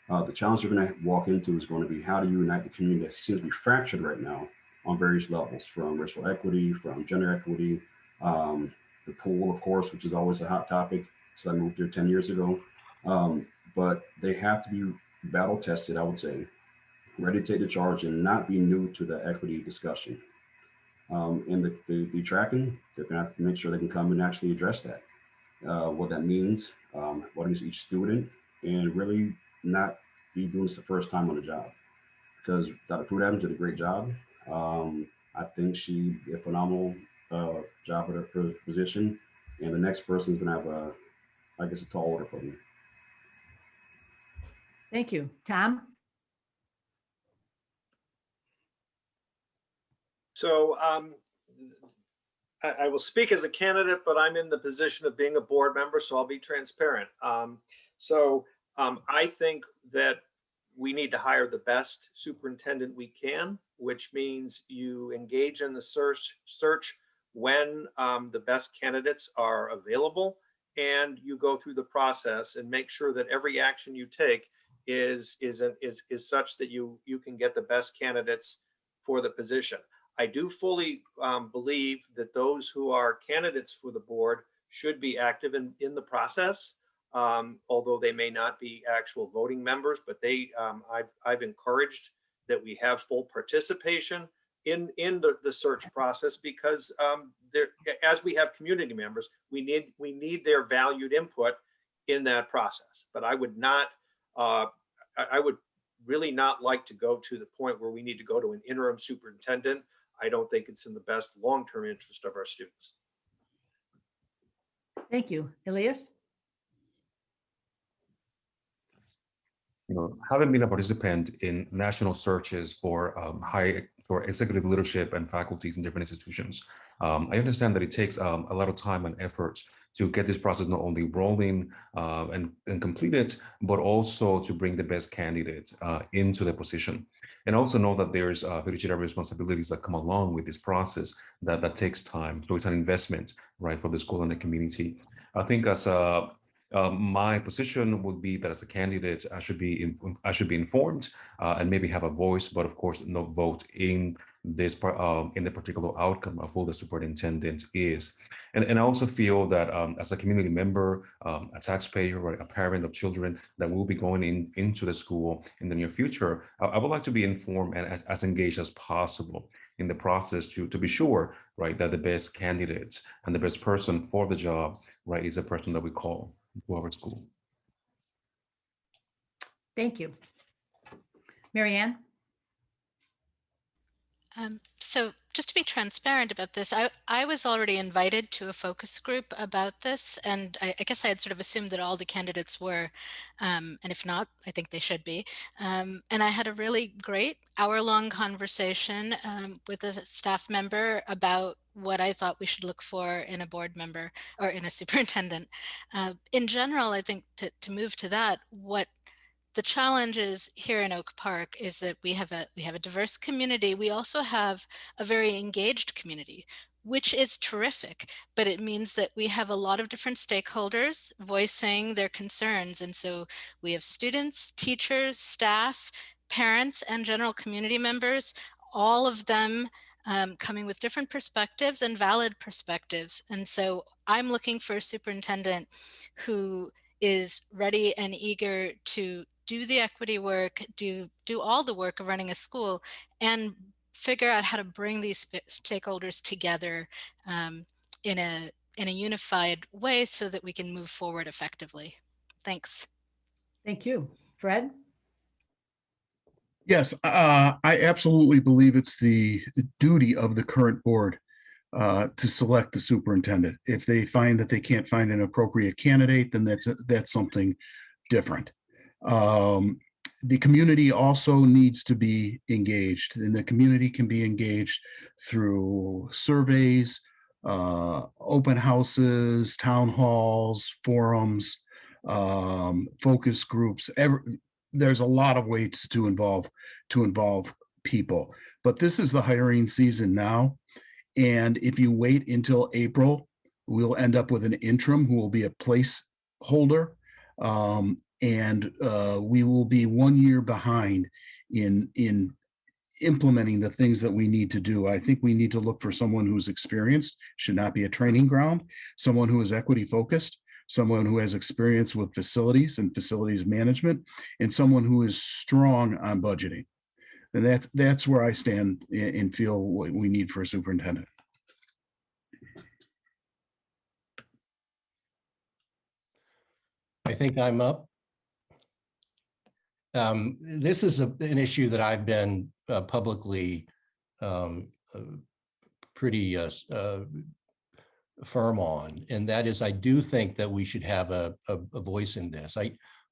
[SPEAKER 7] The challenge you're going to walk into is going to be how do you unite the community that seems to be fractured right now on various levels, from racial equity, from gender equity, the pool, of course, which is always a hot topic. So I moved here 10 years ago. But they have to be battle tested, I would say, ready to take the charge and not be new to the equity discussion. And the tracking, they're going to have to make sure they can come and actually address that. What that means, what is each student, and really not be doing this the first time on the job. Because Dr. Pruitt Adams did a great job. I think she did a phenomenal job at her position, and the next person is going to have I guess, a tall order for me.
[SPEAKER 1] Thank you. Tom?
[SPEAKER 2] So I will speak as a candidate, but I'm in the position of being a board member, so I'll be transparent. I think that we need to hire the best superintendent we can, which means you engage in the search when the best candidates are available, and you go through the process and make sure that every action you take is such that you can get the best candidates for the position. I do fully believe that those who are candidates for the board should be active in the process, although they may not be actual voting members, but I've encouraged that we have full participation in the search process, because as we have community members, we need their valued input in that process. But I would not, I would really not like to go to the point where we need to go to an interim superintendent. I don't think it's in the best long-term interest of our students.
[SPEAKER 1] Thank you. Elias?
[SPEAKER 3] Having been a participant in national searches for for executive leadership and faculties in different institutions, I understand that it takes a lot of time and effort to get this process not only rolling and completed, but also to bring the best candidate into the position. And also know that there's fiduciary responsibilities that come along with this process that takes time. So it's an investment, right, for the school and the community. I think as my position would be that as a candidate, I should be informed and maybe have a voice, but of course, no vote in this in the particular outcome of who the superintendent is. And I also feel that as a community member, a taxpayer, or a parent of children that will be going into the school in the near future, I would like to be informed and as engaged as possible in the process to be sure, right, that the best candidate and the best person for the job, right, is a person that we call to our school.
[SPEAKER 1] Thank you. Marianne?
[SPEAKER 4] So just to be transparent about this, I was already invited to a focus group about this, and I guess I had sort of assumed that all the candidates were, and if not, I think they should be. And I had a really great hour-long conversation with a staff member about what I thought we should look for in a board member or in a superintendent. In general, I think to move to that, what The challenge is here in Oak Park is that we have a diverse community. We also have a very engaged community, which is terrific, but it means that we have a lot of different stakeholders voicing their concerns. And so we have students, teachers, staff, parents, and general community members, all of them coming with different perspectives and valid perspectives. And so I'm looking for a superintendent who is ready and eager to do the equity work, do all the work of running a school, and figure out how to bring these stakeholders together in a unified way so that we can move forward effectively. Thanks.
[SPEAKER 1] Thank you. Fred?
[SPEAKER 5] Yes, I absolutely believe it's the duty of the current board to select the superintendent. If they find that they can't find an appropriate candidate, then that's something different. The community also needs to be engaged, and the community can be engaged through surveys, open houses, town halls, forums, focus groups. There's a lot of ways to involve people, but this is the hiring season now. And if you wait until April, we'll end up with an interim who will be a placeholder. And we will be 1 year behind in implementing the things that we need to do. I think we need to look for someone who's experienced, should not be a training ground, someone who is equity focused, someone who has experience with facilities and facilities management, and someone who is strong on budgeting. And that's where I stand and feel what we need for a superintendent.
[SPEAKER 6] I think I'm up. This is an issue that I've been publicly pretty firm on, and that is I do think that we should have a voice in this.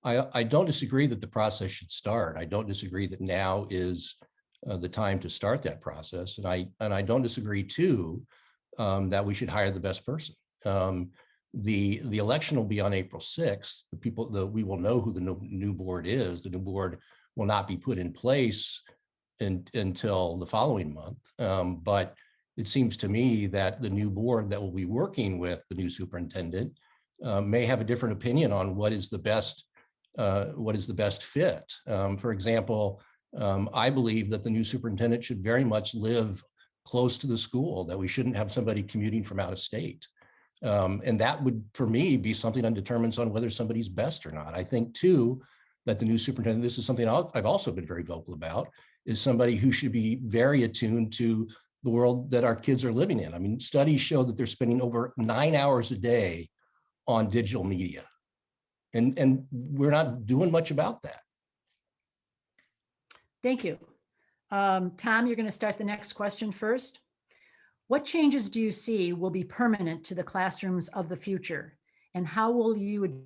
[SPEAKER 6] I don't disagree that the process should start. I don't disagree that now is the time to start that process, and I don't disagree too that we should hire the best person. The election will be on April 6th. We will know who the new board is. The new board will not be put in place until the following month. But it seems to me that the new board that will be working with the new superintendent may have a different opinion on what is the best fit. For example, I believe that the new superintendent should very much live close to the school, that we shouldn't have somebody commuting from out of state. And that would, for me, be something that determines on whether somebody's best or not. I think, too, that the new superintendent, this is something I've also been very vocal about, is somebody who should be very attuned to the world that our kids are living in. I mean, studies show that they're spending over 9 hours a day on digital media. And we're not doing much about that.
[SPEAKER 1] Thank you. Tom, you're going to start the next question first. What changes do you see will be permanent to the classrooms of the future? And how will you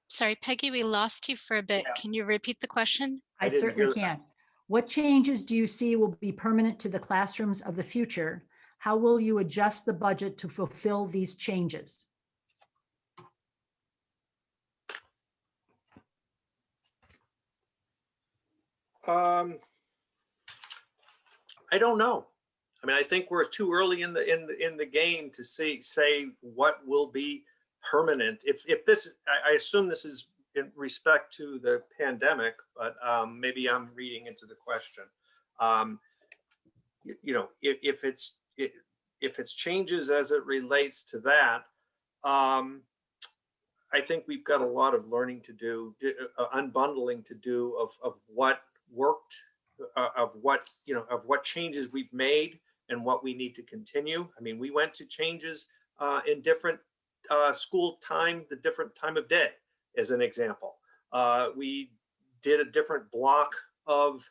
[SPEAKER 4] Sorry, Peggy, we lost you for a bit.
[SPEAKER 2] Yeah.
[SPEAKER 4] Can you repeat the question?
[SPEAKER 1] I
[SPEAKER 2] didn't
[SPEAKER 1] certainly
[SPEAKER 2] hear
[SPEAKER 1] can. What changes do you see will be permanent to the classrooms of the future? How will you adjust the budget to fulfill these changes?
[SPEAKER 2] I don't know. I mean, I think we're too early in the game to say what will be permanent. If this, I assume this is in respect to the pandemic, but maybe I'm reading into the question. You know, if it's changes as it relates to that, I think we've got a lot of learning to do, unbundling to do of what worked, of what changes we've made and what we need to continue. I mean, we went to changes in different school time, the different time of day, as an example. We did a different block of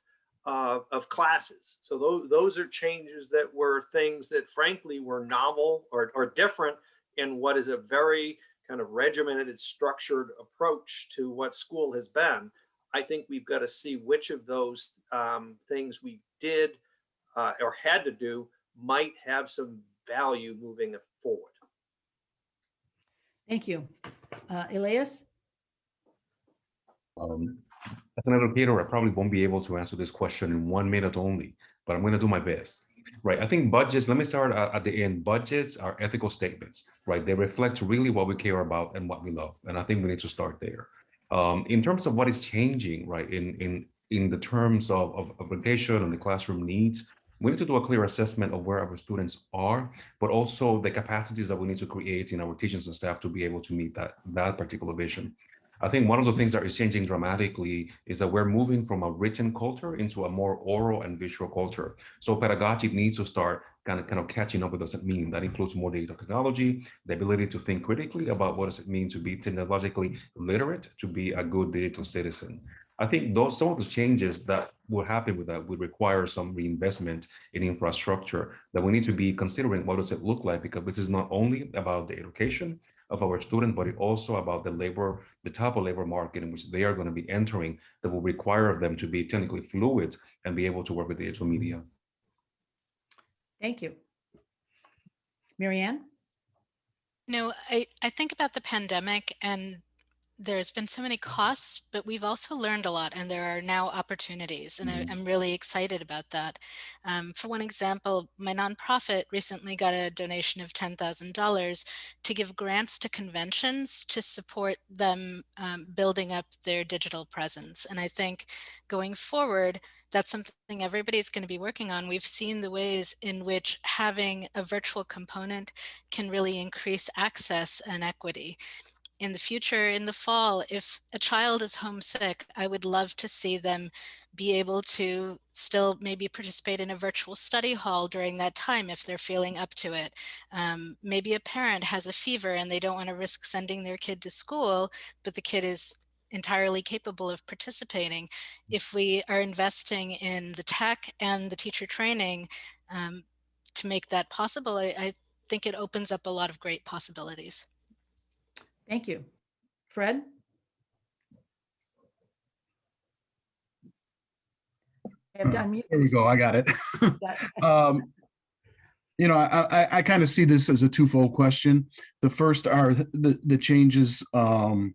[SPEAKER 2] classes. So those are changes that were things that frankly were novel or different in what is a very kind of regimented, structured approach to what school has been. I think we've got to see which of those things we did or had to do might have some value moving forward.
[SPEAKER 1] Thank you. Elias?
[SPEAKER 3] As an educator, I probably won't be able to answer this question in 1 minute only, but I'm going to do my best. Right. I think budgets, let me start at the end. Budgets are ethical statements, right? They reflect really what we care about and what we love. And I think we need to start there. In terms of what is changing, right, in the terms of education and the classroom needs, we need to do a clear assessment of where our students are, but also the capacities that we need to create in our teachers and staff to be able to meet that particular vision. I think one of the things that is changing dramatically is that we're moving from a written culture into a more oral and visual culture. So pedagogy needs to start kind of catching up with what does it mean. That includes more data technology, the ability to think critically about what does it mean to be technologically literate, to be a good digital citizen. I think some of the changes that will happen with that would require some reinvestment in infrastructure that we need to be considering what does it look like, because this is not only about the education of our students, but it also about the type of labor market in which they are going to be entering that will require them to be technically fluid and be able to work with digital media.
[SPEAKER 1] Thank you. Marianne?
[SPEAKER 4] I think about the pandemic, and there's been so many costs, but we've also learned a lot, and there are now opportunities, and I'm really excited about that. For one example, my nonprofit recently got a donation of $10,000 to give grants to conventions to support them building up their digital presence. And I think going forward, that's something everybody's going to be working on. We've seen the ways in which having a virtual component can really increase access and equity. In the future, in the fall, if a child is homesick, I would love to see them be able to still maybe participate in a virtual study hall during that time if they're feeling up to it. Maybe a parent has a fever and they don't want to risk sending their kid to school, but the kid is entirely capable of participating. If we are investing in the tech and the teacher training to make that possible, I think it opens up a lot of great possibilities.
[SPEAKER 1] Thank you. Fred?
[SPEAKER 5] There we go. I got it. I kind of see this as a twofold question. The first are the changes coming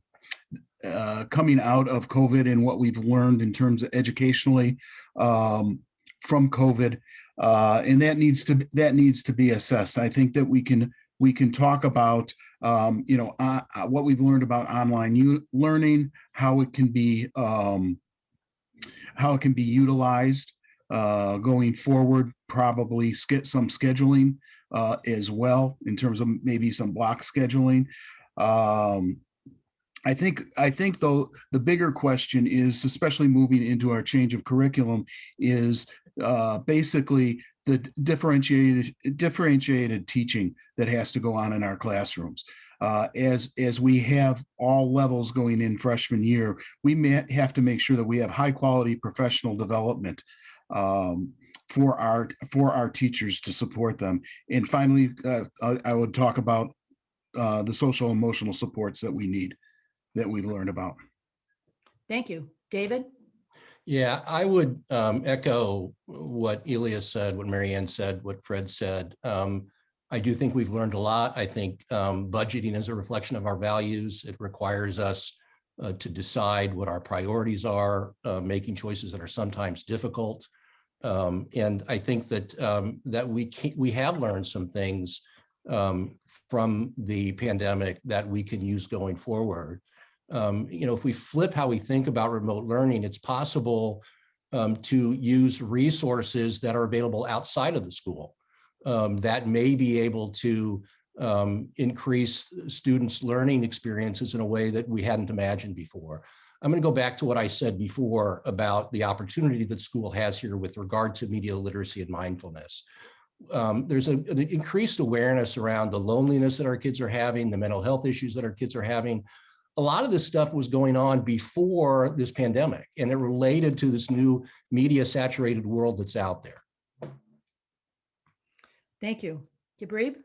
[SPEAKER 5] out of COVID and what we've learned in terms of educationally from COVID, and that needs to be assessed. I think that we can talk about what we've learned about online learning, how it can be utilized going forward. Probably some scheduling as well in terms of maybe some block scheduling. I think though the bigger question is, especially moving into our change of curriculum, is basically the differentiated teaching that has to go on in our classrooms. As we have all levels going in freshman year, we may have to make sure that we have high quality professional development for our teachers to support them. And finally, I would talk about the social emotional supports that we need, that we learned about.
[SPEAKER 1] Thank you. David?
[SPEAKER 6] Yeah, I would echo what Elias said, what Marianne said, what Fred said. I do think we've learned a lot. I think budgeting is a reflection of our values. It requires us to decide what our priorities are, making choices that are sometimes difficult. And I think that we have learned some things from the pandemic that we can use going forward. If we flip how we think about remote learning, it's possible to use resources that are available outside of the school that may be able to increase students' learning experiences in a way that we hadn't imagined before. I'm going to go back to what I said before about the opportunity that school has here with regard to media literacy and mindfulness. There's an increased awareness around the loneliness that our kids are having, the mental health issues that our kids are having. A lot of this stuff was going on before this pandemic, and it related to this new media saturated world that's out there.
[SPEAKER 1] Thank you. Gibrib?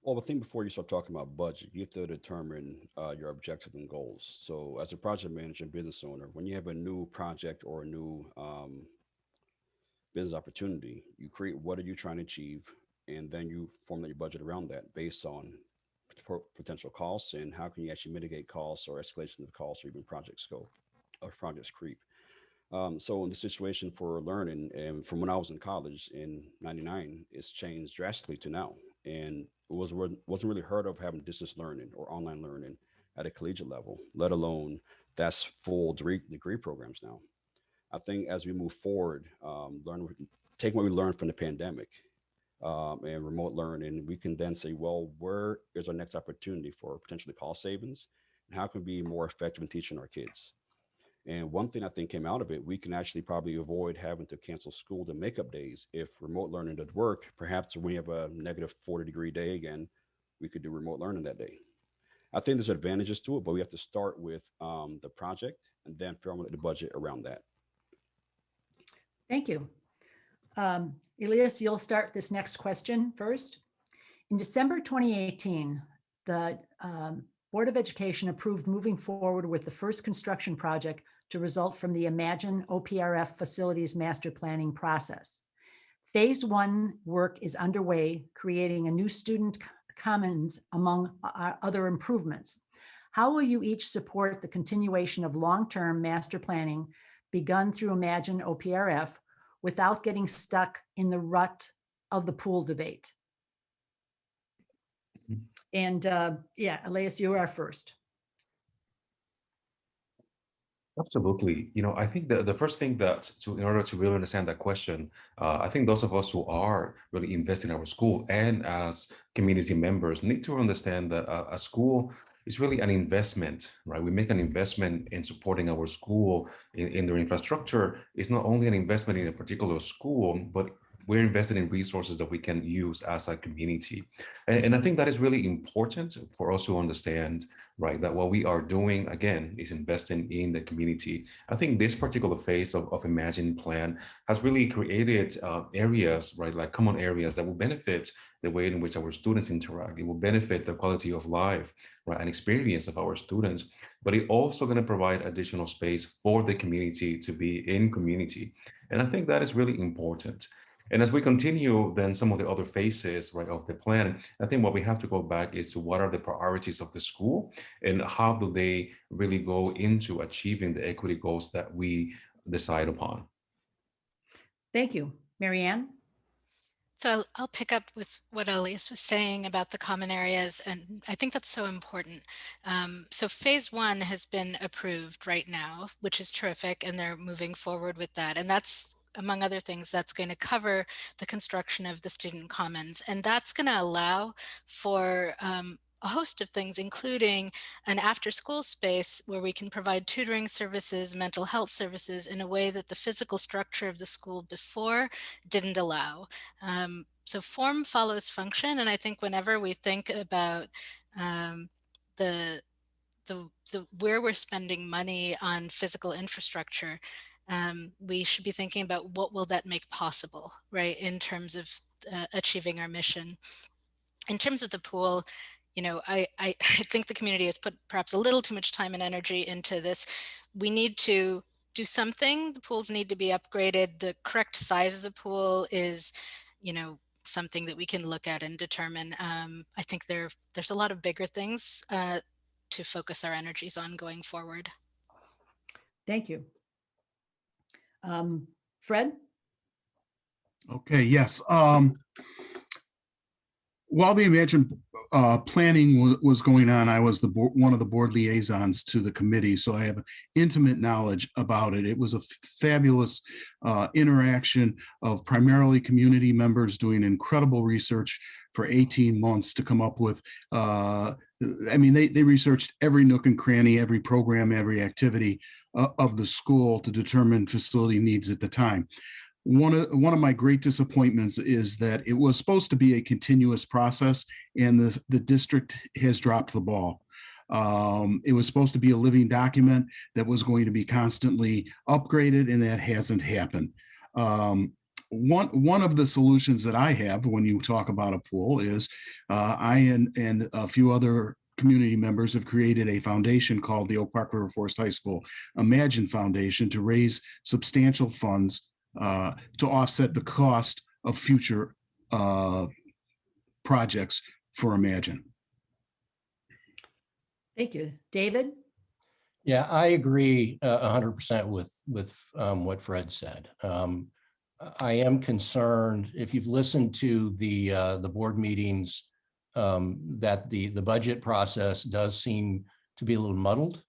[SPEAKER 7] Well, the thing before you start talking about budget, you have to determine your objectives and goals. So as a project manager and business owner, when you have a new project or a new business opportunity. You create what are you trying to achieve, and then you formulate your budget around that based on potential costs and how can you actually mitigate costs or escalation of costs or even project scope or project creep. So in the situation for learning, and from when I was in college in '99, it's changed drastically to now, and wasn't really heard of having distance learning or online learning at a collegiate level, let alone that's full degree programs now. I think as we move forward, take what we learned from the pandemic and remote learning, we can then say, well, where is our next opportunity for potentially cost savings, and how can we be more effective in teaching our kids? And one thing I think came out of it, we can actually probably avoid having to cancel school to make up days. If remote learning did work, perhaps when we have a negative 40-degree day again, we could do remote learning that day. I think there's advantages to it, but we have to start with the project and then formulate the budget around that.
[SPEAKER 1] Thank you. Elias, you'll start this next question first. In December 2018, the Board of Education approved moving forward with the first construction project to result from the Imagine OPRF facilities master planning process. Phase 1 work is underway, creating a new student commons among other improvements. How will you each support the continuation of long-term master planning begun through Imagine OPRF without getting stuck in the rut of the pool debate? And yeah, Elias, you are first.
[SPEAKER 3] Absolutely. I think the first thing in order to really understand that question, I think those of us who are really invested in our school and as community members need to understand that a school is really an investment, right? We make an investment in supporting our school in their infrastructure. It's not only an investment in a particular school, but we're invested in resources that we can use as a community. And I think that is really important for us to understand, right, that what we are doing, again, is investing in the community. I think this particular phase of Imagine Plan has really created areas, right, like common areas that will benefit the way in which our students interact. It will benefit the quality of life, right, and experience of our students, but it also going to provide additional space for the community to be in community. And I think that is really important. And as we continue then some of the other phases, right, of the plan, I think what we have to go back is to what are the priorities of the school and how do they really go into achieving the equity goals that we decide upon.
[SPEAKER 1] Thank you. Marianne?
[SPEAKER 4] So I'll pick up with what Elias was saying about the common areas, and I think that's so important. So phase 1 has been approved right now, which is terrific, and they're moving forward with that. And that's, among other things, that's going to cover the construction of the student commons. And that's going to allow for a host of things, including an after-school space where we can provide tutoring services, mental health services in a way that the physical structure of the school before didn't allow. So form follows function, and I think whenever we think about the where we're spending money on physical infrastructure, we should be thinking about what will that make possible, right, in terms of achieving our mission. In terms of the pool, I think the community has put perhaps a little too much time and energy into this. We need to do something. The pools need to be upgraded. The correct size of the pool is, something that we can look at and determine. I think there's a lot of bigger things to focus our energies on going forward.
[SPEAKER 1] Thank you. Fred?
[SPEAKER 5] Okay, yes. While the Imagine planning was going on, I was one of the board liaisons to the committee, so I have intimate knowledge about it. It was a fabulous interaction of primarily community members doing incredible research for 18 months to come up with, they researched every nook and cranny, every program, every activity of the school to determine facility needs at the time. One of my great disappointments is that it was supposed to be a continuous process, and the district has dropped the ball. It was supposed to be a living document that was going to be constantly upgraded, and that hasn't happened. One of the solutions that I have when you talk about a pool is I and a few other community members have created a foundation called the Oak Park River Forest High School Imagine Foundation to raise substantial funds to offset the cost of future projects for Imagine.
[SPEAKER 1] Thank you. David?
[SPEAKER 6] Yeah, I agree 100% with what Fred said. I am concerned, if you've listened to the board meetings, that the budget process does seem to be a little muddled.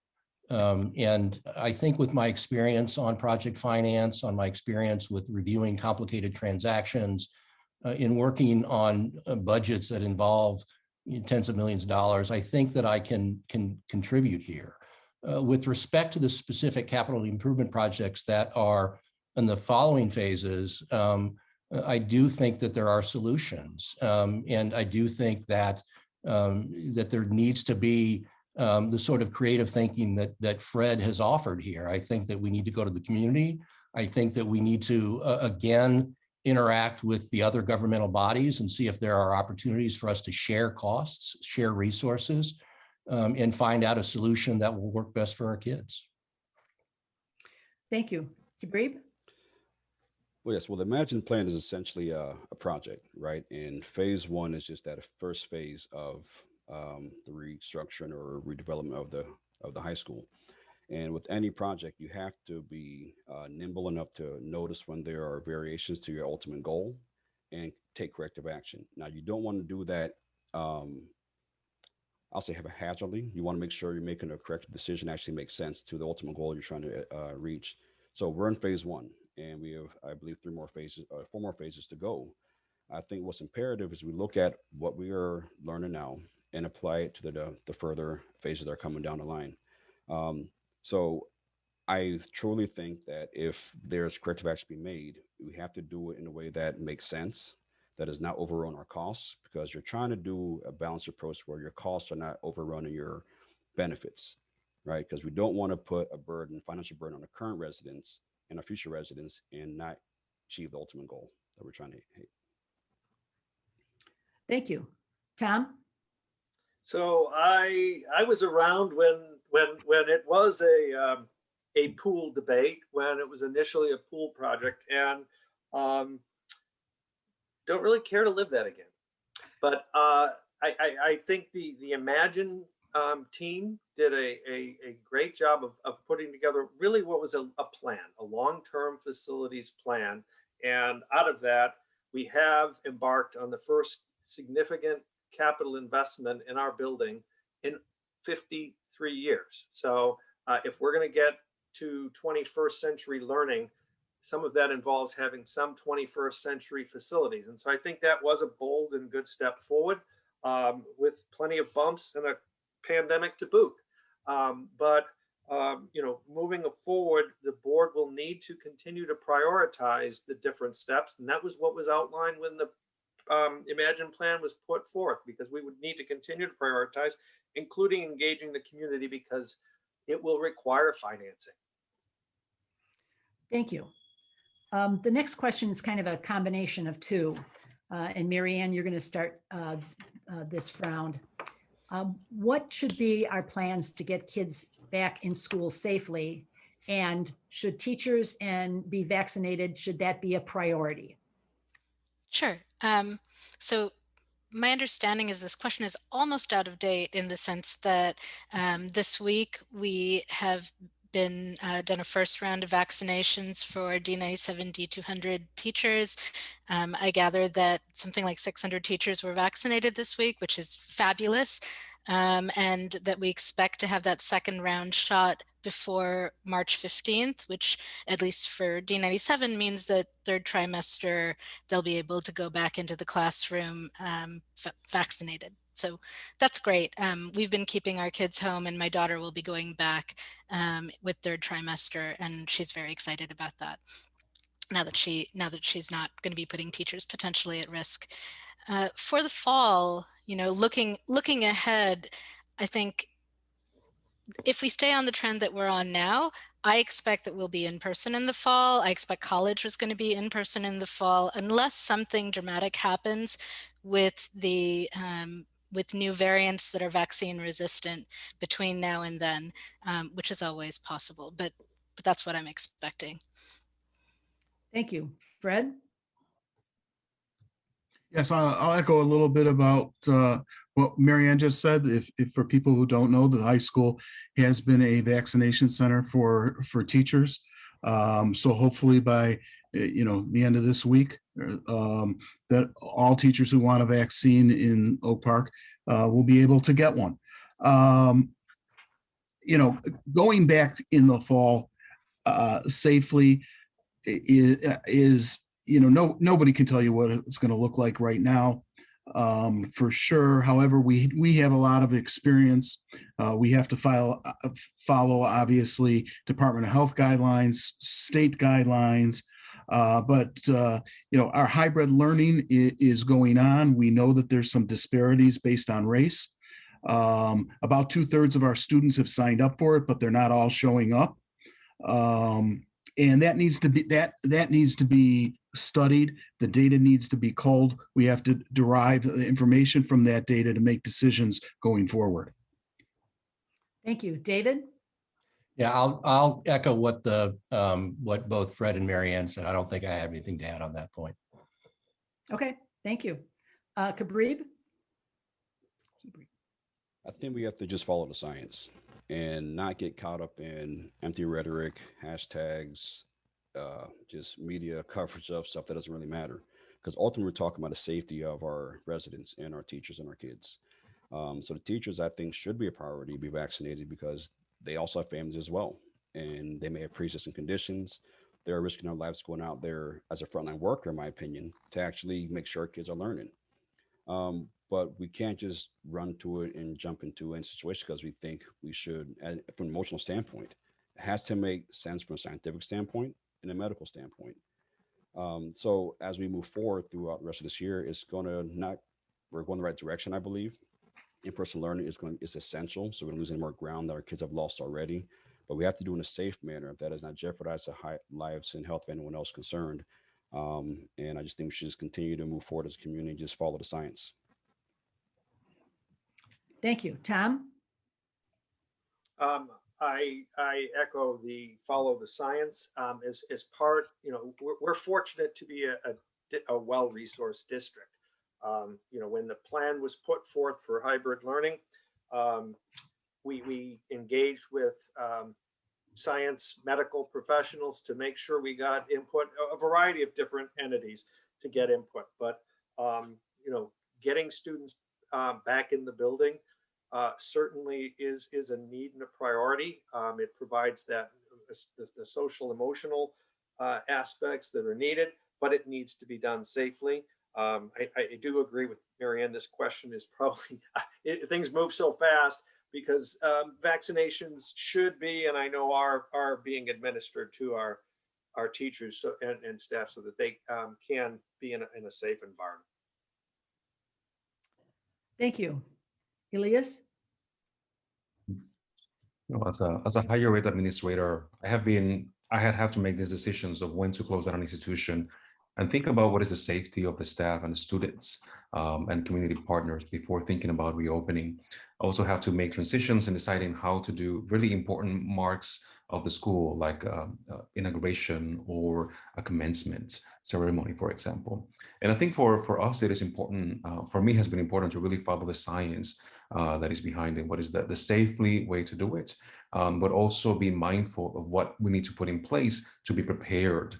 [SPEAKER 6] And I think with my experience on project finance, on my experience with reviewing complicated transactions, in working on budgets that involve tens of millions of dollars, I think that I can contribute here. With respect to the specific capital improvement projects that are in the following phases, I do think that there are solutions, and I do think that that there needs to be the sort of creative thinking that Fred has offered here. I think that we need to go to the community. I think that we need to again interact with the other governmental bodies and see if there are opportunities for us to share costs, share resources, and find out a solution that will work best for our kids.
[SPEAKER 1] Thank you. Kibrib?
[SPEAKER 7] Well, yes. Well, the Imagine Plan is essentially a project, right? And phase one is just that first phase of the restructuring or redevelopment of the high school. And with any project, you have to be nimble enough to notice when there are variations to your ultimate goal and take corrective action. Now, you don't want to do that. I'll say haphazardly. You want to make sure you're making a correct decision actually makes sense to the ultimate goal you're trying to reach. So we're in phase one, and we have, I believe, 4 more phases to go. I think what's imperative is we look at what we are learning now and apply it to the further phases that are coming down the line. So I truly think that if there's corrective action to be made, we have to do it in a way that makes sense, that is not overrun our costs, because you're trying to do a balanced approach where your costs are not overrunning your benefits, right? Because we don't want to put a burden, financial burden on the current residents and our future residents and not achieve the ultimate goal that we're trying to hit.
[SPEAKER 1] Thank you. Tom?
[SPEAKER 2] So I was around when it was a pool debate, when it was initially a pool project, and don't really care to live that again. But I think the Imagine team did a great job of putting together really what was a plan, a long-term facilities plan. And out of that, we have embarked on the first significant capital investment in our building in 53 years. So if we're going to get to 21st century learning, some of that involves having some 21st century facilities. And so I think that was a bold and good step forward, with plenty of bumps and a pandemic to boot. But moving forward, the board will need to continue to prioritize the different steps. And that was what was outlined when the Imagine plan was put forth, because we would need to continue to prioritize, including engaging the community, because it will require financing.
[SPEAKER 1] Thank you. The next question is kind of a combination of two. And Mary Ann, you're going to start this round. What should be our plans to get kids back in school safely? And should teachers be vaccinated? Should that be a priority?
[SPEAKER 4] Sure. So my understanding is this question is almost out of date, in the sense that this week we have been done a first round of vaccinations for D97, D200 teachers. I gathered that something like 600 teachers were vaccinated this week, which is fabulous. And that we expect to have that second round shot before March 15th, which, at least for D97, means that third trimester, they'll be able to go back into the classroom vaccinated. So that's great. We've been keeping our kids home, and my daughter will be going back with third trimester, and she's very excited about that, now that she's not going to be putting teachers potentially at risk. For the fall, looking ahead, I think if we stay on the trend that we're on now, I expect that we'll be in person in the fall. I expect college was going to be in person in the fall, unless something dramatic happens with with new variants that are vaccine resistant between now and then, which is always possible. But that's what I'm expecting.
[SPEAKER 1] Thank you. Fred?
[SPEAKER 5] Yes, I'll echo a little bit about what Mary Ann just said. If for people who don't know, the high school has been a vaccination center for teachers. So hopefully by the end of this week, that all teachers who want a vaccine in Oak Park will be able to get one. Going back in the fall safely is nobody can tell you what it's going to look like right now, for sure. However, we have a lot of experience. We have to follow obviously Department of Health guidelines, state guidelines, but our hybrid learning is going on. We know that there's some disparities based on race. About 2/3 of our students have signed up for it, but they're not all showing up. And that needs to be studied. The data needs to be culled. We have to derive the information from that data to make decisions going forward.
[SPEAKER 1] Thank you. David?
[SPEAKER 6] Yeah, I'll echo what what both Fred and Mary Ann said. I don't think I have anything to add on that point.
[SPEAKER 1] Okay, thank you. Kabrib?
[SPEAKER 8] I think we have to just follow the science and not get caught up in empty rhetoric, hashtags, just media coverage of stuff that doesn't really matter. Because ultimately, we're talking about the safety of our residents and our teachers and our kids. So the teachers, I think, should be a priority, be vaccinated, because they also have families as well. And they may have pre-existing conditions. They're risking their lives going out there as a frontline worker, in my opinion, to actually make sure our kids are learning. But we can't just run to it and jump into any situation because we think we should, from an emotional standpoint. It has to make sense from a scientific standpoint and a medical standpoint. So as we move forward throughout the rest of this year, we're going the right direction, I believe. In-person learning is essential, so we're going to lose any more ground that our kids have lost already. But we have to do it in a safe manner that does not jeopardize the lives and health of anyone else concerned. And I just think we should just continue to move forward as a community, just follow the science.
[SPEAKER 1] Thank you. Tom?
[SPEAKER 2] I echo the follow the science as part, we're fortunate to be a well-resourced district. When the plan was put forth for hybrid learning, we engaged with science medical professionals to make sure we got input, a variety of different entities to get input. But, getting students back in the building certainly is a need and a priority. It provides the social emotional aspects that are needed, but it needs to be done safely. I do agree with Mary Ann. This question is probably, things move so fast because vaccinations should be, and I know are being administered to our teachers and staff so that they can be in a safe environment.
[SPEAKER 1] Thank you. Elias?
[SPEAKER 3] As a higher rate administrator, I had to make these decisions of when to close down an institution and think about what is the safety of the staff and the students and community partners before thinking about reopening. I also have to make transitions and deciding how to do really important marks of the school, like inauguration or a commencement ceremony, for example. And I think for us, it is important, for me, has been important to really follow the science that is behind it, what is the safely way to do it, but also be mindful of what we need to put in place to be prepared,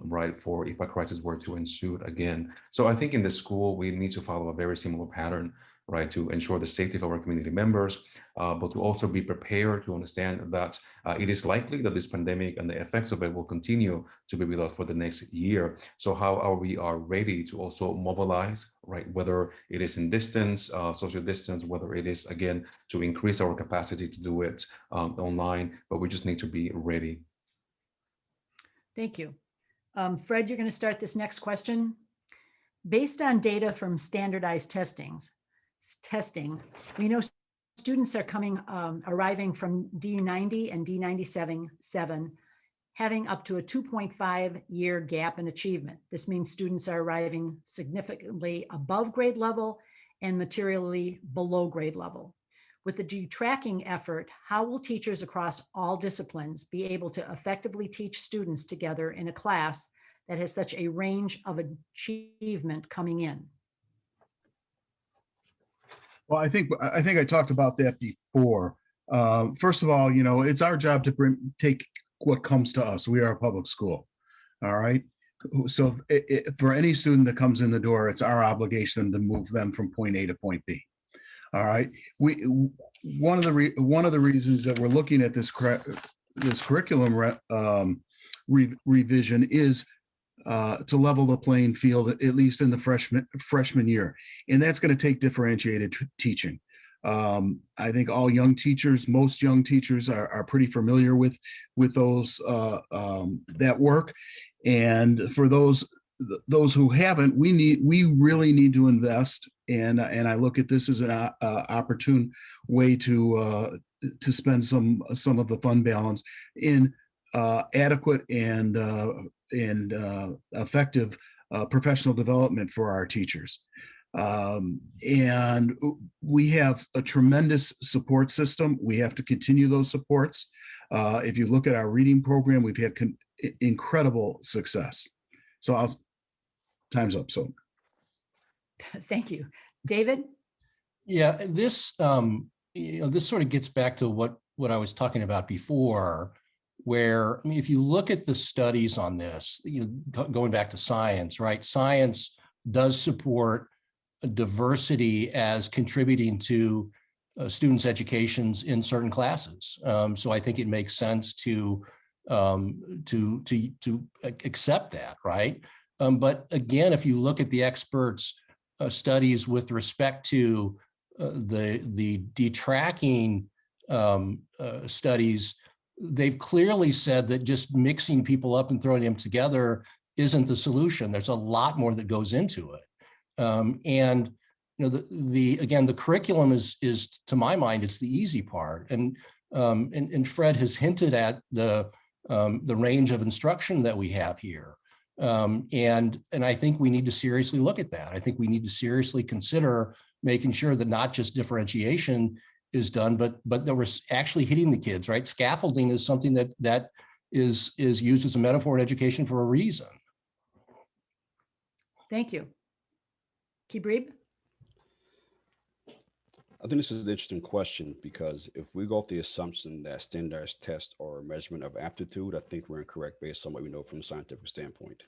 [SPEAKER 3] right, for if a crisis were to ensue again. So I think in the school, we need to follow a very similar pattern, right, to ensure the safety of our community members, but to also be prepared to understand that it is likely that this pandemic and the effects of it will continue to be with us for the next year. So how are we ready to also mobilize, right, whether it is in distance, social distance, whether it is, again, to increase our capacity to do it online, but we just need to be ready.
[SPEAKER 1] Thank you. Fred, you're going to start this next question. Based on data from standardized testing, we know students are arriving from D90 and D97, having up to a 2.5-year gap in achievement. This means students are arriving significantly above grade level and materially below grade level. With the detracking effort, how will teachers across all disciplines be able to effectively teach students together in a class that has such a range of achievement coming in?
[SPEAKER 5] Well, I think I talked about that before. First of all, it's our job to take what comes to us. We are a public school. All right. So for any student that comes in the door, it's our obligation to move them from point A to point B. All right. One of the reasons that we're looking at this curriculum revision is to level the playing field, at least in the freshman year, and that's going to take differentiated teaching. I think most young teachers are pretty familiar with those that work, and for those who haven't, we really need to invest. And I look at this as an opportune way to spend some of the fund balance in adequate and effective professional development for our teachers. And we have a tremendous support system. We have to continue those supports. If you look at our reading program, we've had incredible success. So time's up. So
[SPEAKER 1] Thank you. David?
[SPEAKER 6] Yeah, this this sort of gets back to what I was talking about before, where if you look at the studies on this, going back to science, right? Science does support diversity as contributing to students' educations in certain classes. So I think it makes sense to accept that, right? But again, if you look at the experts' studies with respect to the detracking studies, they've clearly said that just mixing people up and throwing them together isn't the solution. There's a lot more that goes into it. And the curriculum is to my mind, it's the easy part. And Fred has hinted at the range of instruction that we have here. And I think we need to seriously look at that. I think we need to seriously consider making sure that not just differentiation is done, but that we're actually hitting the kids, right? Scaffolding is something that is used as a metaphor in education for a reason.
[SPEAKER 1] Thank you. Kibrib?
[SPEAKER 8] I think this is an interesting question, because if we go off the assumption that standardized tests are a measurement of aptitude, I think we're incorrect based on what we know from a scientific standpoint,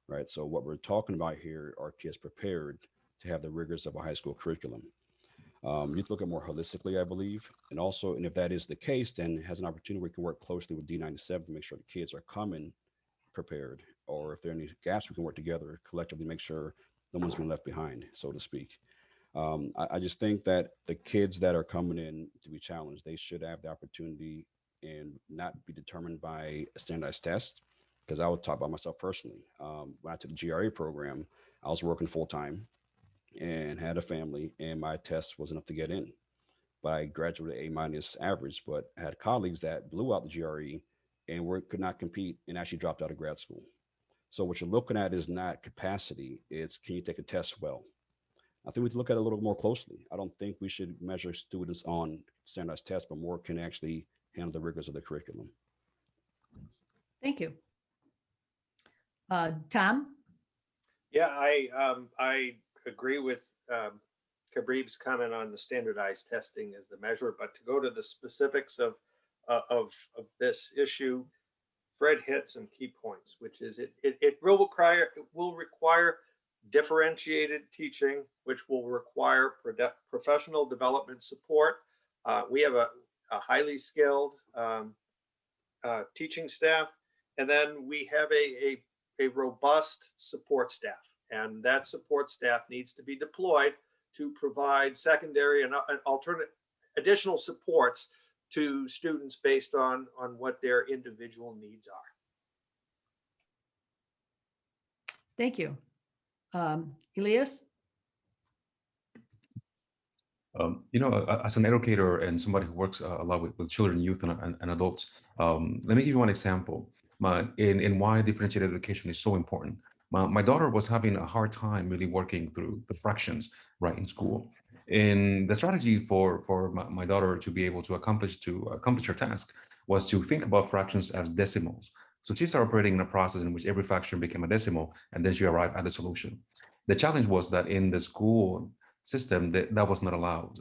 [SPEAKER 8] right? So what we're talking about here are kids prepared to have the rigors of a high school curriculum. You need to look at more holistically, I believe. And also, and if that is the case, then it has an opportunity where we can work closely with D97 to make sure the kids are coming prepared, or if there are any gaps, we can work together collectively to make sure no one's been left behind, so to speak. I just think that the kids that are coming in to be challenged, they should have the opportunity and not be determined by a standardized test. Because I would talk about myself personally. When I took the GRE program, I was working full time and had a family, and my test was enough to get in. But I graduated A- average, but I had colleagues that blew out the GRE and could not compete and actually dropped out of grad school. So what you're looking at is not capacity, it's can you take a test well? I think we have to look at it a little more closely. I don't think we should measure students on standardized tests, but more can actually handle the rigors of the curriculum.
[SPEAKER 1] Thank you. Tom?
[SPEAKER 2] Yeah, I agree with Kibrib's comment on the standardized testing as the measure, but to go to the specifics of this issue, Fred hit some key points, which is it will require differentiated teaching, which will require professional development support. We have a highly skilled teaching staff, and then we have a robust support staff, and that support staff needs to be deployed to provide secondary and alternate additional supports to students based on what their individual needs are.
[SPEAKER 1] Thank you. Elias?
[SPEAKER 3] As an educator and somebody who works a lot with children, youth, and adults, let me give you one example in why differentiated education is so important. My daughter was having a hard time really working through the fractions right in school. And the strategy for my daughter to be able to accomplish her task was to think about fractions as decimals. So she started operating in a process in which every fraction became a decimal, and then she arrived at the solution. The challenge was that in the school system, that was not allowed.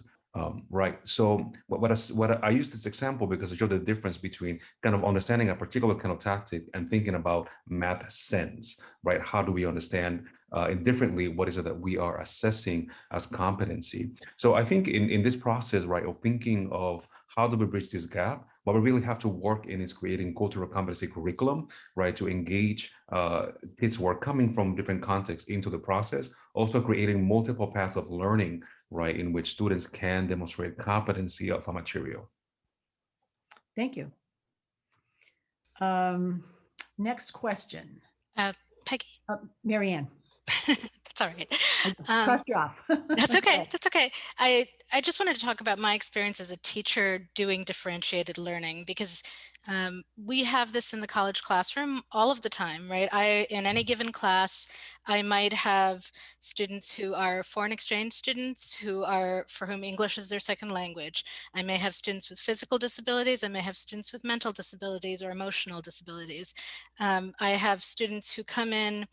[SPEAKER 3] Right. So what I use this example because it showed the difference between kind of understanding a particular kind of tactic and thinking about math sense, right? How do we understand differently what is it that we are assessing as competency? So I think in this process, right, of thinking of how do we bridge this gap, what we really have to work in is creating cultural competency curriculum, right, to engage kids who are coming from different contexts into the process, also creating multiple paths of learning, right, in which students can demonstrate competency of a material.
[SPEAKER 1] Thank you. Next question.
[SPEAKER 4] Peggy?
[SPEAKER 1] Mary Ann.
[SPEAKER 4] That's all right.
[SPEAKER 1] Crossed you off.
[SPEAKER 4] That's okay. That's okay. I just wanted to talk about my experience as a teacher doing differentiated learning, because we have this in the college classroom all of the time, right? In any given class, I might have students who are foreign exchange students for whom English is their second language. I may have students with physical disabilities. I may have students with mental disabilities or emotional disabilities. I have students who come in,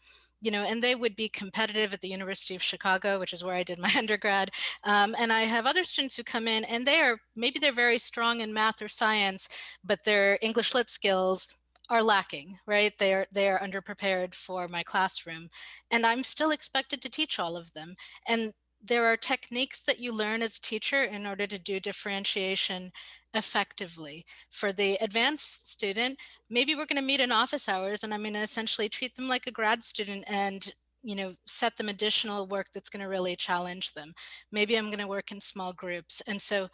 [SPEAKER 4] and they would be competitive at the University of Chicago, which is where I did my undergrad. And I have other students who come in and maybe they're very strong in math or science, but their English lit skills are lacking, right? They are underprepared for my classroom. And I'm still expected to teach all of them. And there are techniques that you learn as a teacher in order to do differentiation effectively. For the advanced student, maybe we're going to meet in office hours and I'm going to essentially treat them like a grad student and set them additional work that's going to really challenge them. Maybe I'm going to work in small groups. And so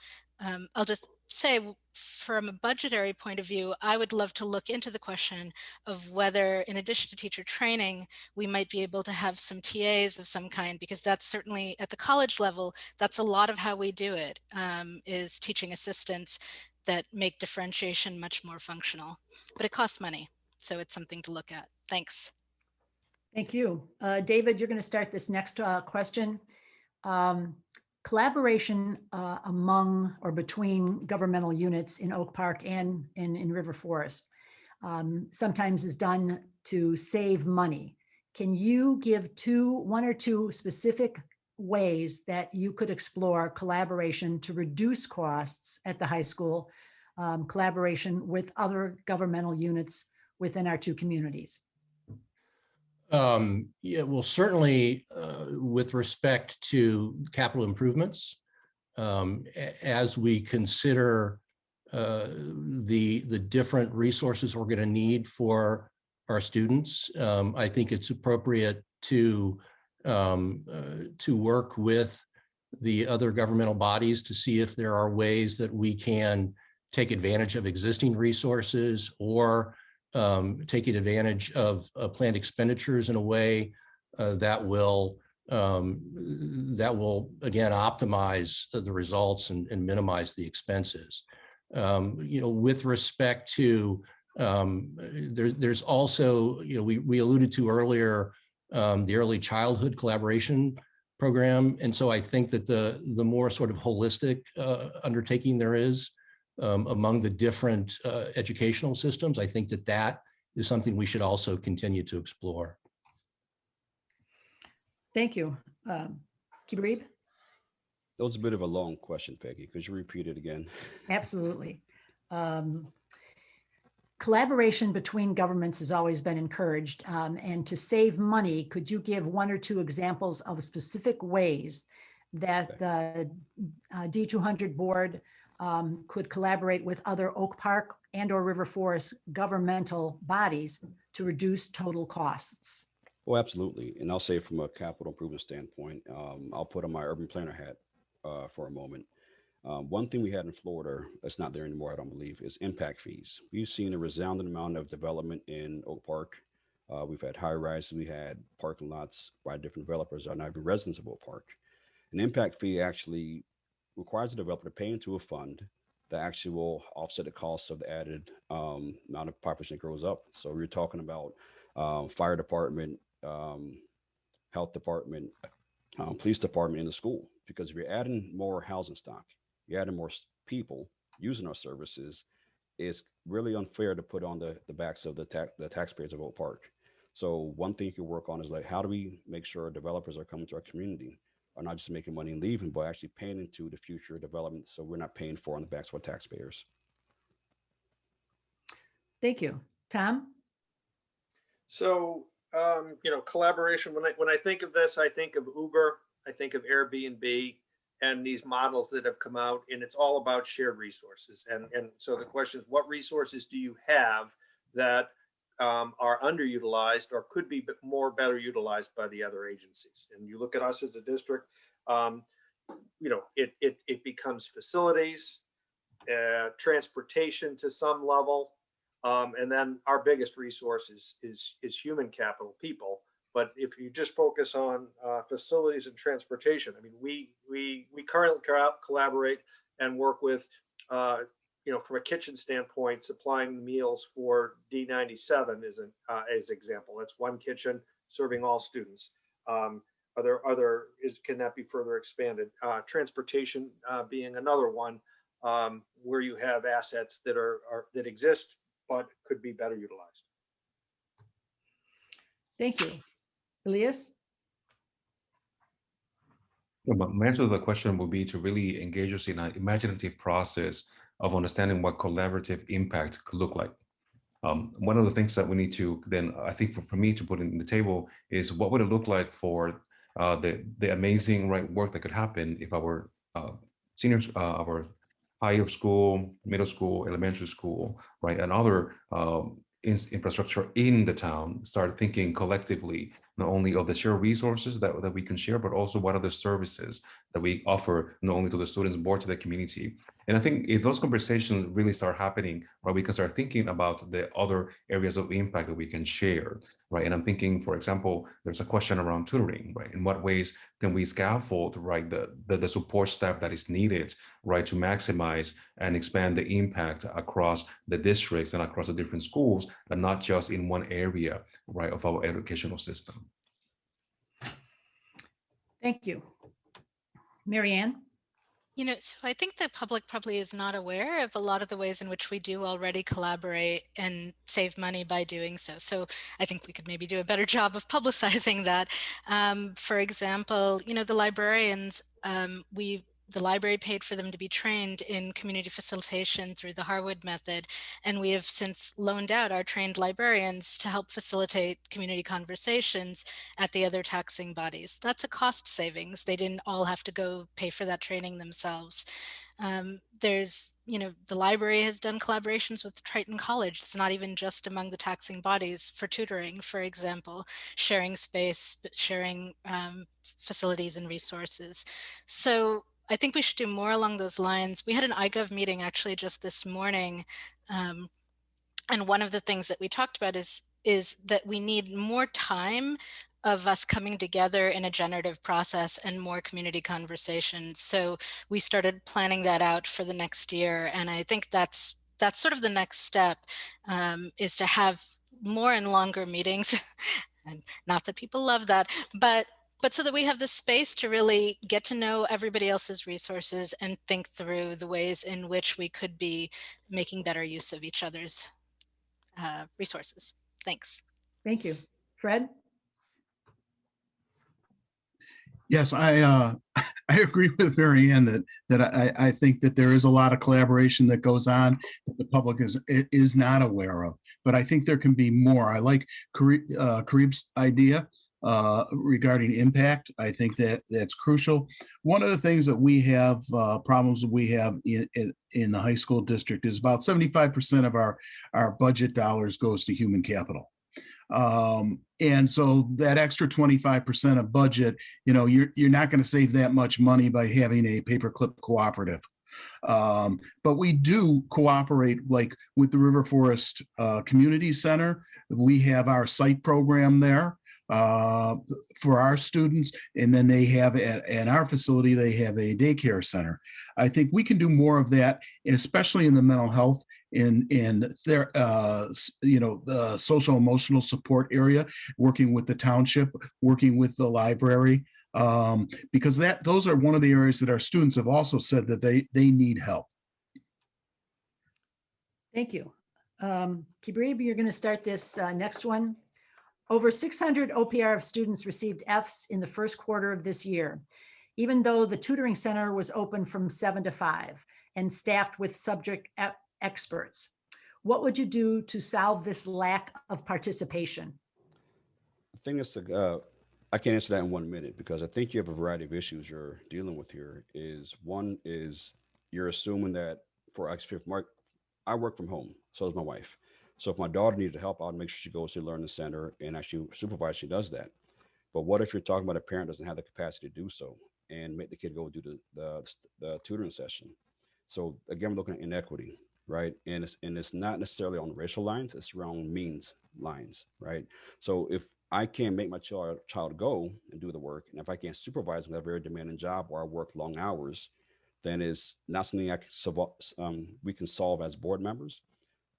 [SPEAKER 4] I'll just say, from a budgetary point of view, I would love to look into the question of whether, in addition to teacher training, we might be able to have some TAs of some kind, because that's certainly at the college level, that's a lot of how we do it, is teaching assistants that make differentiation much more functional. But it costs money, so it's something to look at. Thanks.
[SPEAKER 1] Thank you. David, you're going to start this next question. Collaboration among or between governmental units in Oak Park and in River Forest sometimes is done to save money. Can you give one or two specific ways that you could explore collaboration to reduce costs at the high school, collaboration with other governmental units within our two communities?
[SPEAKER 6] Yeah, well, certainly with respect to capital improvements, as we consider the different resources we're going to need for our students, I think it's appropriate to work with the other governmental bodies to see if there are ways that we can take advantage of existing resources or taking advantage of planned expenditures in a way that will again optimize the results and minimize the expenses. With respect to there's also we alluded to earlier the early childhood collaboration program, and so I think that the more sort of holistic undertaking there is among the different educational systems, I think that is something we should also continue to explore.
[SPEAKER 1] Thank you. Kibrib?
[SPEAKER 8] That was a bit of a long question, Peggy. Could you repeat it again?
[SPEAKER 1] Absolutely. Collaboration between governments has always been encouraged. And to save money, could you give one or two examples of specific ways that the D200 board could collaborate with other Oak Park and or River Forest governmental bodies to reduce total costs?
[SPEAKER 8] Well, absolutely. And I'll say from a capital improvement standpoint, I'll put on my urban planner hat for a moment. One thing we had in Florida that's not there anymore, I don't believe, is impact fees. We've seen a resounding amount of development in Oak Park. We've had high rises, we had parking lots by different developers that are not even residents of Oak Park. An impact fee actually requires the developer to pay into a fund that actually will offset the costs of the added amount of population that grows up. So we're talking about fire department, health department, police department in the school. Because if you're adding more housing stock, you're adding more people using our services, it's really unfair to put on the backs of the taxpayers of Oak Park. So one thing you can work on is like, how do we make sure developers are coming to our community are not just making money and leaving, but actually paying into the future development, so we're not paying for on the backs of our taxpayers.
[SPEAKER 1] Thank you. Tom?
[SPEAKER 2] So, collaboration, when I think of this, I think of Uber, I think of Airbnb and these models that have come out, and it's all about shared resources. And so the question is, what resources do you have that are underutilized or could be better utilized by the other agencies? And you look at us as a district, it becomes facilities, transportation to some level, and then our biggest resource is human capital, people. But if you just focus on facilities and transportation, I mean, we currently collaborate and work with, from a kitchen standpoint, supplying meals for D97 is as example. That's one kitchen serving all students. Can that be further expanded? Transportation being another one, where you have assets that exist but could be better utilized.
[SPEAKER 1] Thank you. Elias?
[SPEAKER 3] My answer to the question would be to really engage us in an imaginative process of understanding what collaborative impact could look like. One of the things that we need to then, I think for me to put in the table is, what would it look like for the amazing work that could happen if our seniors, our higher school, middle school, elementary school, and other infrastructure in the town start thinking collectively, not only of the shared resources that we can share, but also what are the services that we offer, not only to the students, but to the community. And I think if those conversations really start happening, we can start thinking about the other areas of impact that we can share, And I'm thinking, for example, there's a question around tutoring, In what ways can we scaffold, the support staff that is needed, to maximize and expand the impact across the districts and across the different schools, and not just in one area, of our educational system.
[SPEAKER 1] Thank you. Mary Ann?
[SPEAKER 4] So I think the public probably is not aware of a lot of the ways in which we do already collaborate and save money by doing so. So I think we could maybe do a better job of publicizing that. For example, the librarians, the library paid for them to be trained in community facilitation through the Harwood method. And we have since loaned out our trained librarians to help facilitate community conversations at the other taxing bodies. That's a cost savings. They didn't all have to go pay for that training themselves. There's, the library has done collaborations with Triton College. It's not even just among the taxing bodies for tutoring, for example, sharing space, sharing facilities and resources. So I think we should do more along those lines. We had an iGov meeting actually just this morning. And one of the things that we talked about is that we need more time of us coming together in a generative process and more community conversations. So we started planning that out for the next year. And I think that's sort of the next step, is to have more and longer meetings. And not that people love that, but so that we have the space to really get to know everybody else's resources and think through the ways in which we could be making better use of each other's resources. Thanks.
[SPEAKER 1] Thank you. Fred?
[SPEAKER 5] Yes, I agree with Mary Ann that I think that there is a lot of collaboration that goes on that the public is not aware of, but I think there can be more. I like Karib's idea regarding impact. I think that's crucial. One of the things that we have, problems that we have in the high school district is about 75% of our budget dollars goes to human capital. And so that extra 25% of budget, you're not going to save that much money by having a paperclip cooperative. But we do cooperate, like with the River Forest Community Center. We have our site program there for our students, and then they have at our facility, they have a daycare center. I think we can do more of that, especially in the mental health in their the social emotional support area, working with the township, working with the library, because those are one of the areas that our students have also said that they need help.
[SPEAKER 1] Thank you. Kibrib, you're going to start this next one. Over 600 OPRF students received Fs in the first quarter of this year, even though the tutoring center was open from 7 to 5 and staffed with subject experts. What would you do to solve this lack of participation?
[SPEAKER 8] I think it's I can't answer that in 1 minute because I think you have a variety of issues you're dealing with here. Is one is you're assuming that for Mark, I work from home, so does my wife. So if my daughter needed help, I would make sure she goes to the learning center and actually supervise she does that. But what if you're talking about a parent doesn't have the capacity to do so and make the kid go do the tutoring session? So again, we're looking at inequity, right? And it's not necessarily on racial lines; it's around means lines, right? So if I can't make my child go and do the work, and if I can't supervise them at a very demanding job or I work long hours, then it's not something we can solve as board members.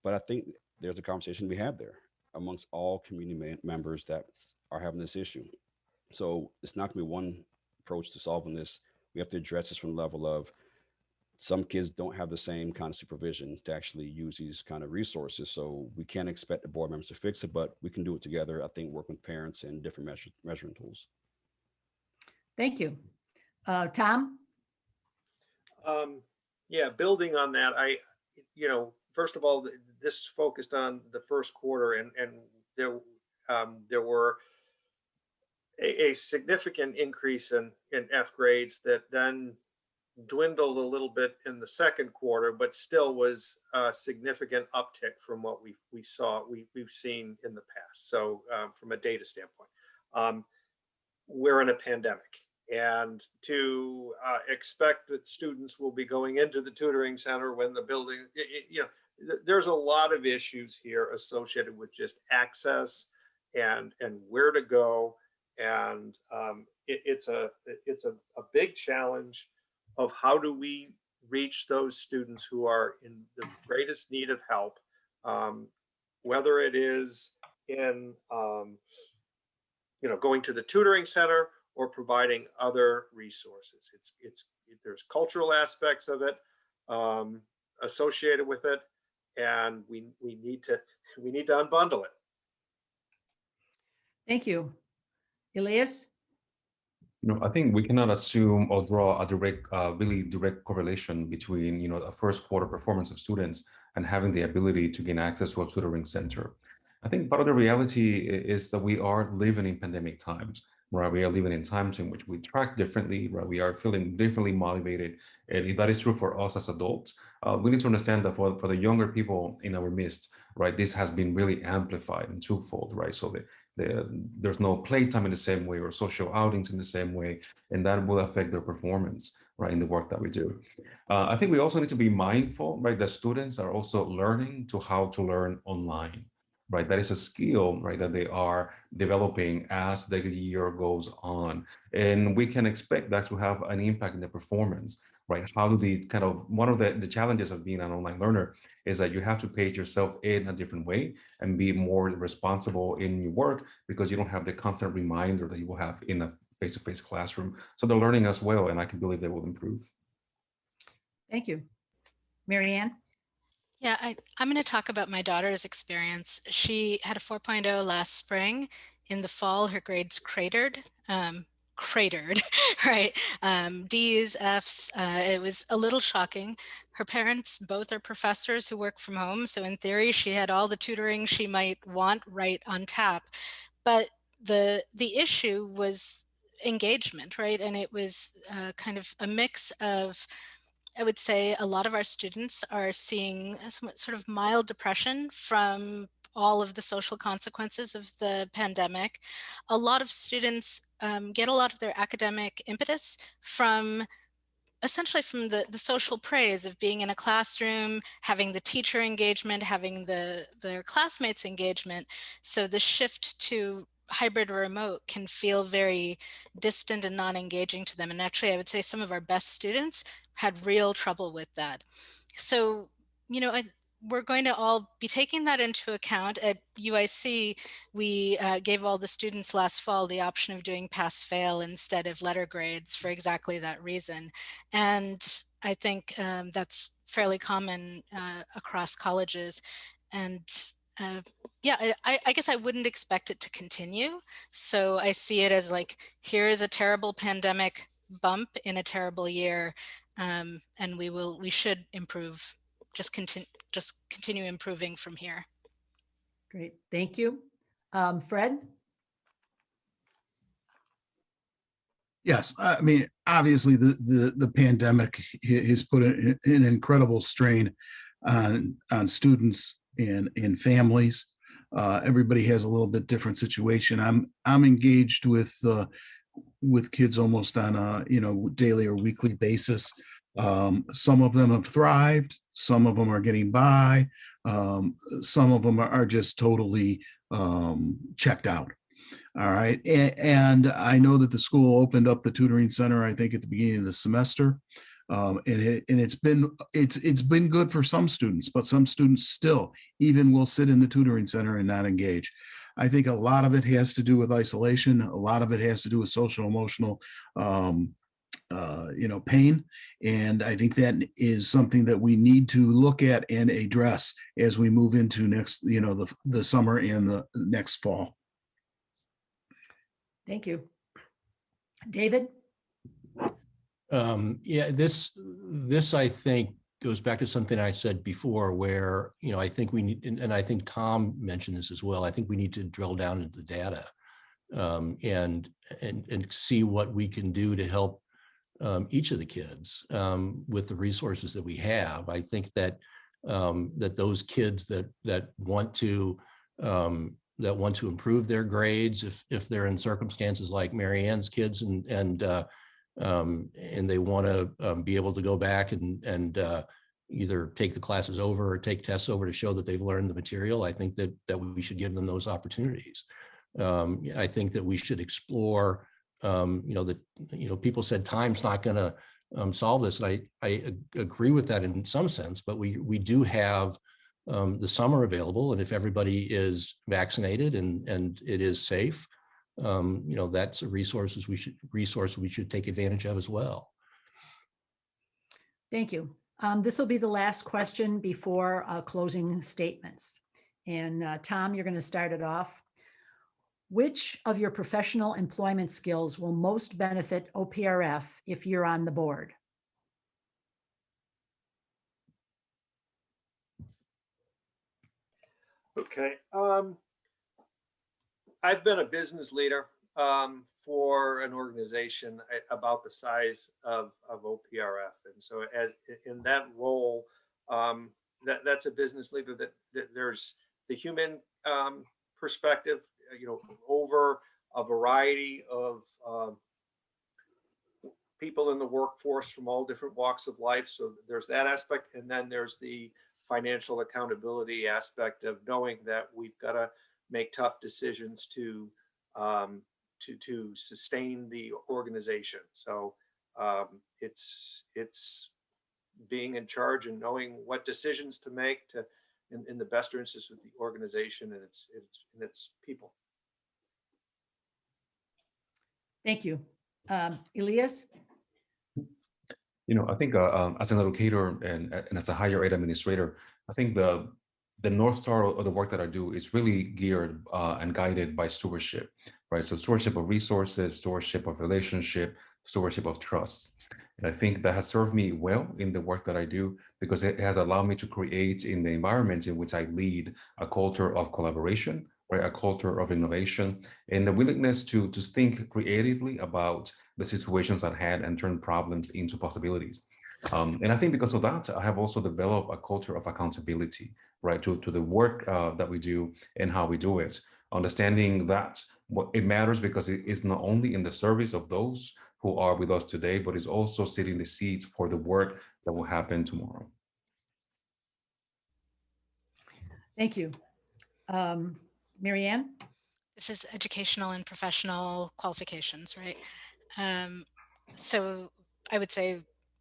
[SPEAKER 8] But I think there's a conversation we have there amongst all community members that are having this issue. So it's not going to be one approach to solving this. We have to address this from the level of some kids don't have the same kind of supervision to actually use these kind of resources. So we can't expect the board members to fix it, but we can do it together. I think work with parents and different measuring tools.
[SPEAKER 1] Thank you. Tom?
[SPEAKER 2] Yeah, building on that, first of all, this focused on the first quarter, and there were a significant increase in F grades that then dwindled a little bit in the second quarter, but still was a significant uptick from what we've seen in the past. So from a data standpoint, we're in a pandemic, and to expect that students will be going into the tutoring center when the building, there's a lot of issues here associated with just access and where to go, and it's a big challenge of how do we reach those students who are in the greatest need of help, whether it is in going to the tutoring center or providing other resources. There's cultural aspects of it associated with it, and we need to unbundle it.
[SPEAKER 1] Thank you. Elias?
[SPEAKER 3] I think we cannot assume or draw a really direct correlation between, a first quarter performance of students and having the ability to gain access to a tutoring center. I think part of the reality is that we are living in pandemic times, right? We are living in times in which we track differently, right? We are feeling differently motivated. And if that is true for us as adults, we need to understand that for the younger people in our midst, right, this has been really amplified and twofold, right? So there's no playtime in the same way or social outings in the same way, and that will affect their performance, right, in the work that we do. I think we also need to be mindful, right, that students are also learning how to learn online, right? That is a skill, right, that they are developing as the year goes on, and we can expect that to have an impact in the performance, right? How do the one of the challenges of being an online learner is that you have to pace yourself in a different way and be more responsible in your work because you don't have the constant reminder that you will have in a face-to-face classroom. So they're learning as well, and I can believe they will improve.
[SPEAKER 1] Thank you. Marianne?
[SPEAKER 4] Yeah, I'm going to talk about my daughter's experience. She had a 4.0 last spring. In the fall, her grades cratered, right? D's, F's. It was a little shocking. Her parents both are professors who work from home. So in theory, she had all the tutoring she might want right on tap. But the issue was engagement, right? And it was kind of a mix of, I would say a lot of our students are seeing some sort of mild depression from all of the social consequences of the pandemic. A lot of students get a lot of their academic impetus from essentially from the social praise of being in a classroom, having the teacher engagement, having their classmates engagement. So the shift to hybrid or remote can feel very distant and non-engaging to them. And actually, I would say some of our best students had real trouble with that. So, we're going to all be taking that into account. At UIC, we gave all the students last fall the option of doing pass-fail instead of letter grades for exactly that reason. And I think that's fairly common across colleges. And yeah, I guess I wouldn't expect it to continue. So I see it as like, here is a terrible pandemic bump in a terrible year, and we should improve, just continue improving from here.
[SPEAKER 1] Great, thank you. Fred?
[SPEAKER 5] Yes, I mean, obviously the pandemic has put an incredible strain on students and families. Everybody has a little bit different situation. I'm engaged with kids almost on a daily or weekly basis. Some of them have thrived. Some of them are getting by. Some of them are just totally checked out. All right. And I know that the school opened up the tutoring center, I think, at the beginning of the semester. And it's been good for some students, but some students still even will sit in the tutoring center and not engage. I think a lot of it has to do with isolation. A lot of it has to do with social emotional pain. And I think that is something that we need to look at and address as we move into next, the summer and the next fall.
[SPEAKER 1] Thank you. David?
[SPEAKER 6] Yeah, this I think goes back to something I said before, where I think we need, and I think Tom mentioned this as well. I think we need to drill down into the data and see what we can do to help each of the kids with the resources that we have. I think that that those kids that want to improve their grades, if they're in circumstances like Mary Ann's kids, and they want to be able to go back and either take the classes over or take tests over to show that they've learned the material, I think that we should give them those opportunities. I think that we should explore, people said time's not going to solve this. And I agree with that in some sense, but we do have the summer available, and if everybody is vaccinated and it is safe, that's a resource we should take advantage of as well.
[SPEAKER 1] Thank you. This will be the last question before closing statements. And Tom, you're going to start it off. Which of your professional employment skills will most benefit OPRF if you're on the board?
[SPEAKER 2] Okay. I've been a business leader for an organization about the size of OPRF. And so in that role, that's a business leader that there's the human perspective, over a variety of people in the workforce from all different walks of life. So there's that aspect. And then there's the financial accountability aspect of knowing that we've got to make tough decisions to sustain the organization. So it's being in charge and knowing what decisions to make in the best interest of the organization and its people.
[SPEAKER 1] Thank you. Elias?
[SPEAKER 3] I think as an educator and as a higher ed administrator, I think the North Star of the work that I do is really geared and guided by stewardship, right? So stewardship of resources, stewardship of relationship, stewardship of trust. And I think that has served me well in the work that I do because it has allowed me to create in the environments in which I lead a culture of collaboration, right? A culture of innovation and the willingness to think creatively about the situations at hand and turn problems into possibilities. And I think because of that, I have also developed a culture of accountability, right, to the work that we do and how we do it, understanding that it matters because it is not only in the service of those who are with us today, but it's also setting the seeds for the work that will happen tomorrow.
[SPEAKER 1] Thank you. Mary Ann?
[SPEAKER 4] This is educational and professional qualifications, right? So I would say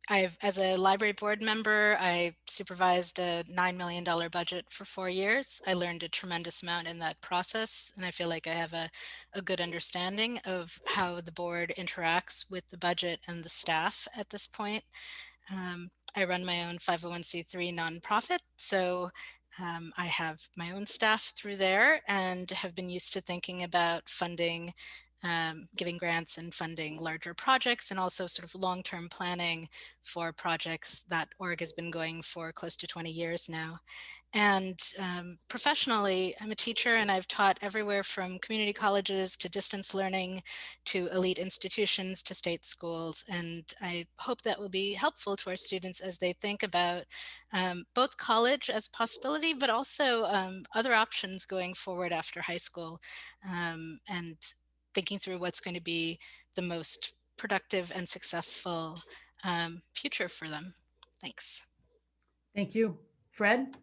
[SPEAKER 4] as a library board member, I supervised a $9 million budget for 4 years. I learned a tremendous amount in that process, and I feel like I have a good understanding of how the board interacts with the budget and the staff at this point. I run my own 501c3 nonprofit, so I have my own staff through there and have been used to thinking about funding, giving grants and funding larger projects, and also sort of long-term planning for projects. That org has been going for close to 20 years now. And professionally, I'm a teacher, and I've taught everywhere from community colleges to distance learning to elite institutions to state schools. And I hope that will be helpful to our students as they think about both college as a possibility, but also other options going forward after high school, and thinking through what's going to be the most productive and successful future for them. Thanks.
[SPEAKER 1] Thank you. Fred?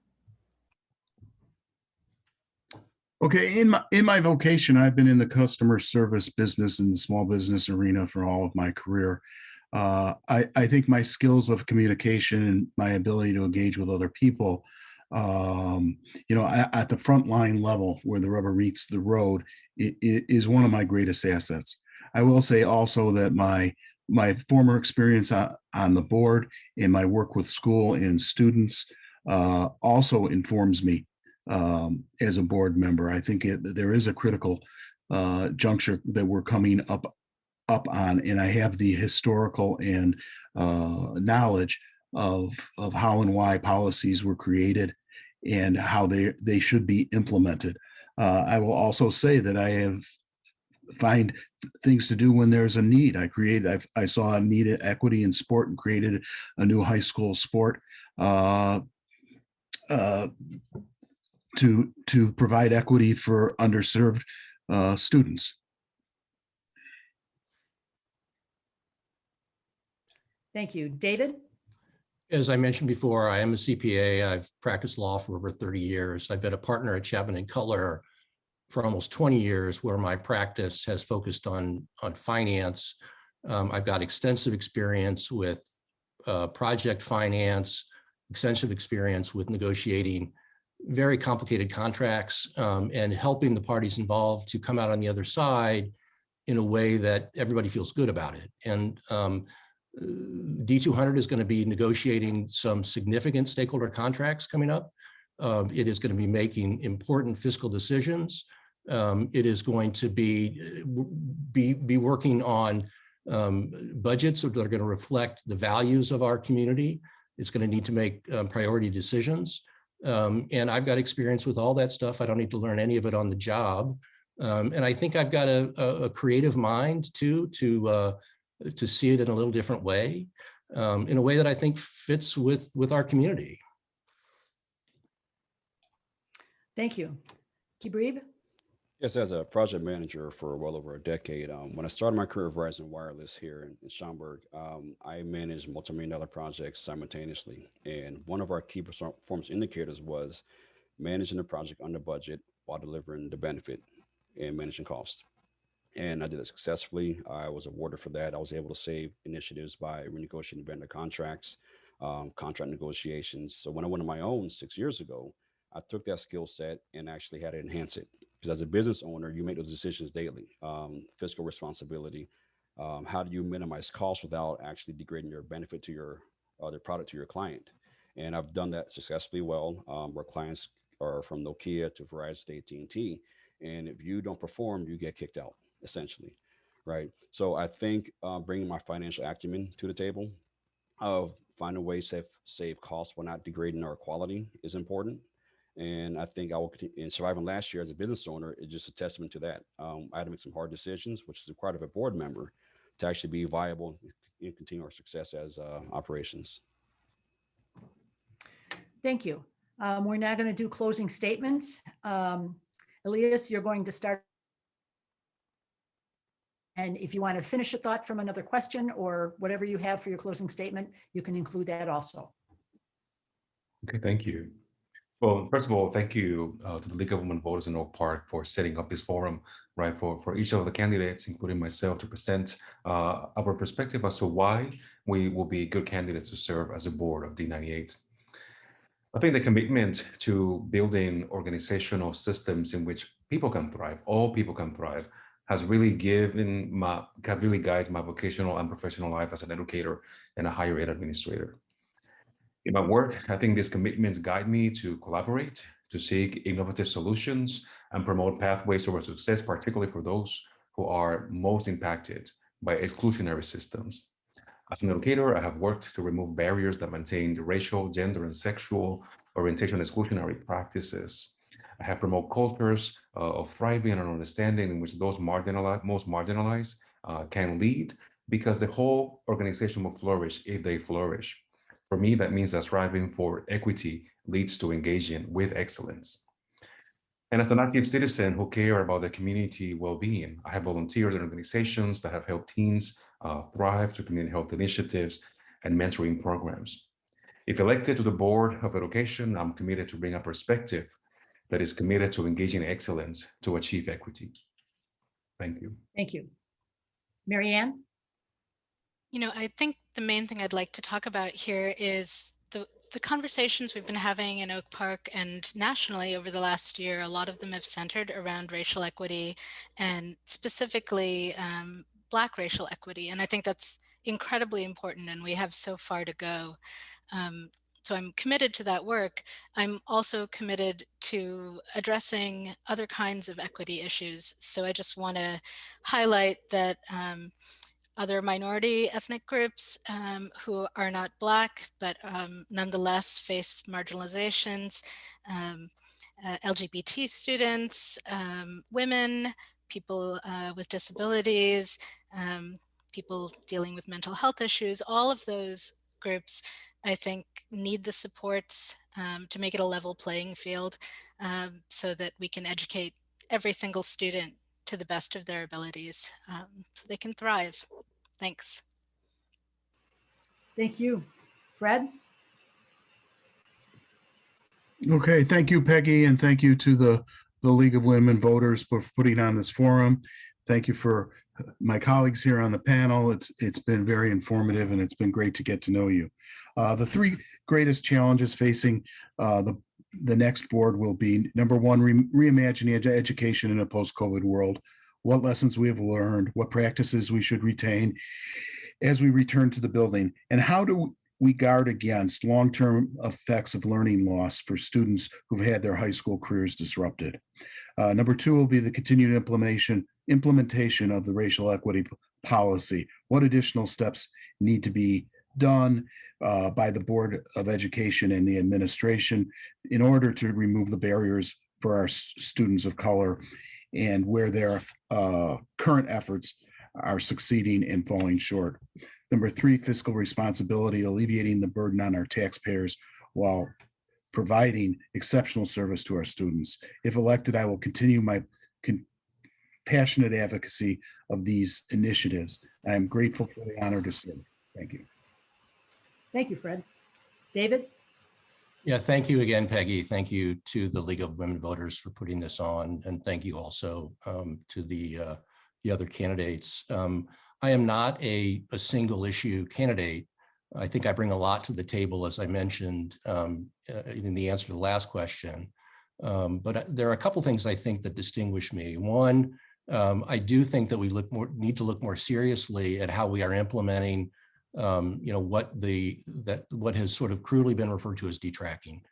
[SPEAKER 5] Okay, in my vocation, I've been in the customer service business and the small business arena for all of my career. I think my skills of communication and my ability to engage with other people, at the frontline level where the rubber meets the road, it is one of my greatest assets. I will say also that my former experience on the board and my work with school and students also informs me as a board member. I think there is a critical juncture that we're coming up on, and I have the historical and knowledge of how and why policies were created and how they should be implemented. I will also say that I have find things to do when there's a need. I saw a need at equity in sport and created a new high school sport to provide equity for underserved students.
[SPEAKER 1] Thank you. David?
[SPEAKER 6] As I mentioned before, I am a CPA. I've practiced law for over 30 years. I've been a partner at Chapman and Cutler for almost 20 years, where my practice has focused on finance. I've got extensive experience with project finance, extensive experience with negotiating very complicated contracts, and helping the parties involved to come out on the other side in a way that everybody feels good about it. And D200 is going to be negotiating some significant stakeholder contracts coming up. It is going to be making important fiscal decisions. It is going to be working on budgets that are going to reflect the values of our community. It's going to need to make priority decisions. And I've got experience with all that stuff. I don't need to learn any of it on the job. And I think I've got a creative mind too, to see it in a little different way, in a way that I think fits with our community.
[SPEAKER 1] Thank you. Kibrib?
[SPEAKER 8] Yes, as a project manager for well over a decade, when I started my career at Verizon Wireless here in Schaumburg, I managed multi-million-dollar projects simultaneously. And one of our key performance indicators was managing the project under budget while delivering the benefit and managing costs. And I did it successfully. I was awarded for that. I was able to save initiatives by renegotiating vendor contracts, contract negotiations. So when I went on my own 6 years ago, I took that skill set and actually had to enhance it. Because as a business owner, you make those decisions daily. Fiscal responsibility. How do you minimize costs without actually degrading your benefit to the product to your client? And I've done that successfully well, where clients are from Nokia to Verizon to AT&T. And if you don't perform, you get kicked out, essentially, right? So I think bringing my financial acumen to the table of finding ways to save costs while not degrading our quality is important. And I think I will continue. And surviving last year as a business owner is just a testament to that. I had to make some hard decisions, which is required of a board member to actually be viable and continue our success as operations.
[SPEAKER 1] Thank you. We're now going to do closing statements. Elias, you're going to start. And if you want to finish a thought from another question or whatever you have for your closing statement, you can include that also.
[SPEAKER 3] Okay, thank you. Well, first of all, thank you to the League of Women Voters in Oak Park for setting up this forum, right, for each of the candidates, including myself, to present our perspective as to why we will be good candidates to serve as a board of D98. I think the commitment to building organizational systems in which people can thrive, all people can thrive, has really guides my vocational and professional life as an educator and a higher ed administrator. In my work, I think these commitments guide me to collaborate, to seek innovative solutions, and promote pathways towards success, particularly for those who are most impacted by exclusionary systems. As an educator, I have worked to remove barriers that maintain the racial, gender, and sexual orientation exclusionary practices. I have promoted cultures of thriving and understanding in which those most marginalized can lead, because the whole organization will flourish if they flourish. For me, that means that striving for equity leads to engaging with excellence. And as an active citizen who care about the community well-being, I have volunteered in organizations that have helped teens thrive through community health initiatives and mentoring programs. If elected to the Board of Education, I'm committed to bring a perspective that is committed to engaging excellence to achieve equity. Thank you.
[SPEAKER 1] Thank you. Mary Ann?
[SPEAKER 4] I think the main thing I'd like to talk about here is the conversations we've been having in Oak Park and nationally over the last year. A lot of them have centered around racial equity and specifically Black racial equity. And I think that's incredibly important, and we have so far to go. So I'm committed to that work. I'm also committed to addressing other kinds of equity issues. So I just want to highlight that other minority ethnic groups who are not Black, but nonetheless face marginalizations, LGBT students, women, people with disabilities, people dealing with mental health issues, all of those groups, I think, need the supports to make it a level playing field so that we can educate every single student to the best of their abilities so they can thrive. Thanks.
[SPEAKER 1] Thank you. Fred?
[SPEAKER 5] Okay, thank you, Peggy, and thank you to the League of Women Voters for putting on this forum. Thank you for my colleagues here on the panel. It's been very informative, and it's been great to get to know you. The three greatest challenges facing the next board will be, number one, reimagining education in a post-COVID world, what lessons we have learned, what practices we should retain as we return to the building, and how do we guard against long-term effects of learning loss for students who've had their high school careers disrupted. Number two will be the continued implementation of the racial equity policy. What additional steps need to be done by the Board of Education and the administration in order to remove the barriers for our students of color, and where their current efforts are succeeding and falling short. Number three, fiscal responsibility, alleviating the burden on our taxpayers while providing exceptional service to our students. If elected, I will continue my passionate advocacy of these initiatives. I am grateful for the honor to serve. Thank you.
[SPEAKER 1] Thank you, Fred. David?
[SPEAKER 6] Yeah, thank you again, Peggy. Thank you to the League of Women Voters for putting this on, and thank you also to the other candidates. I am not a single issue candidate. I think I bring a lot to the table, as I mentioned in the answer to the last question. But there are a couple things I think that distinguish me. One, I do think that we need to look more seriously at how we are implementing what has sort of crudely been referred to as detracking.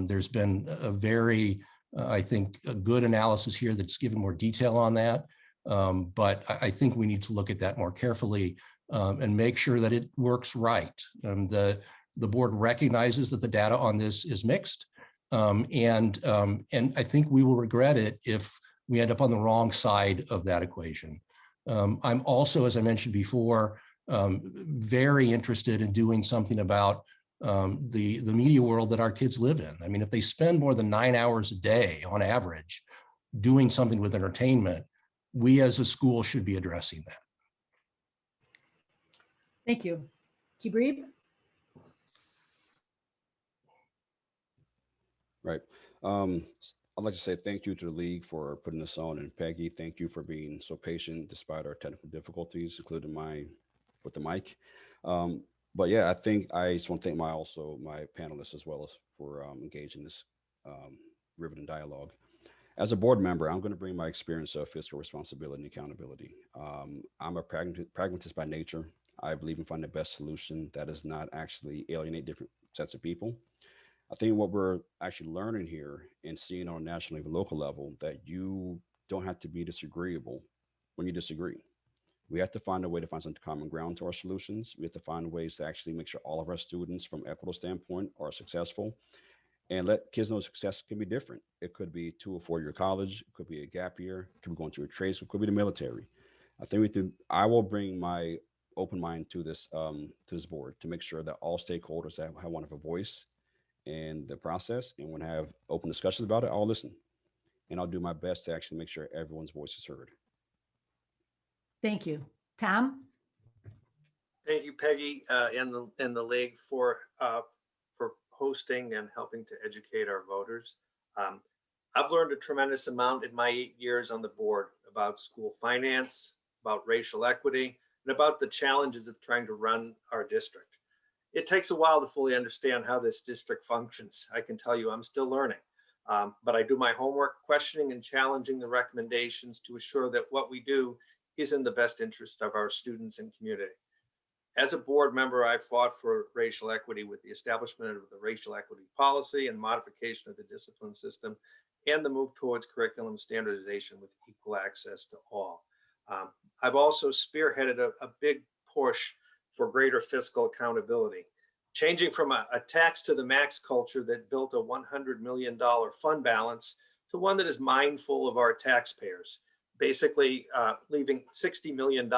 [SPEAKER 6] There's been a very, I think, a good analysis here that's given more detail on that. But I think we need to look at that more carefully and make sure that it works right. The board recognizes that the data on this is mixed, and I think we will regret it if we end up on the wrong side of that equation. I'm also, as I mentioned before, very interested in doing something about the media world that our kids live in. I mean, if they spend more than 9 hours a day on average doing something with entertainment, we as a school should be addressing that.
[SPEAKER 1] Thank you. Kibrib?
[SPEAKER 8] Right. I'd like to say thank you to the league for putting this on, and Peggy, thank you for being so patient despite our technical difficulties, including mine with the mic. But yeah, I think I just want to thank my panelists as well as for engaging this riveting dialogue. As a board member, I'm going to bring my experience of fiscal responsibility and accountability. I'm a pragmatist by nature. I believe in finding the best solution that does not actually alienate different sets of people. I think what we're actually learning here and seeing on a national and local level, that you don't have to be disagreeable when you disagree. We have to find a way to find some common ground to our solutions. We have to find ways to actually make sure all of our students from equitable standpoint are successful, and let kids know success can be different. It could be 2 or 4 year college, it could be a gap year, it could be going to a trade school, it could be the military. I think I will bring my open mind to this board to make sure that all stakeholders have one of a voice in the process, and when I have open discussions about it, I'll listen. And I'll do my best to actually make sure everyone's voice is heard.
[SPEAKER 1] Thank you. Tom?
[SPEAKER 2] Thank you, Peggy, and the league for hosting and helping to educate our voters. I've learned a tremendous amount in my 8 years on the board about school finance, about racial equity, and about the challenges of trying to run our district. It takes a while to fully understand how this district functions. I can tell you I'm still learning, but I do my homework, questioning and challenging the recommendations to assure that what we do is in the best interest of our students and community. As a board member, I fought for racial equity with the establishment of the racial equity policy and modification of the discipline system, and the move towards curriculum standardization with equal access to all. I've also spearheaded a big push for greater fiscal accountability, changing from a tax to the max culture that built a $100 million fund balance to one that is mindful of our taxpayers, basically leaving $60 million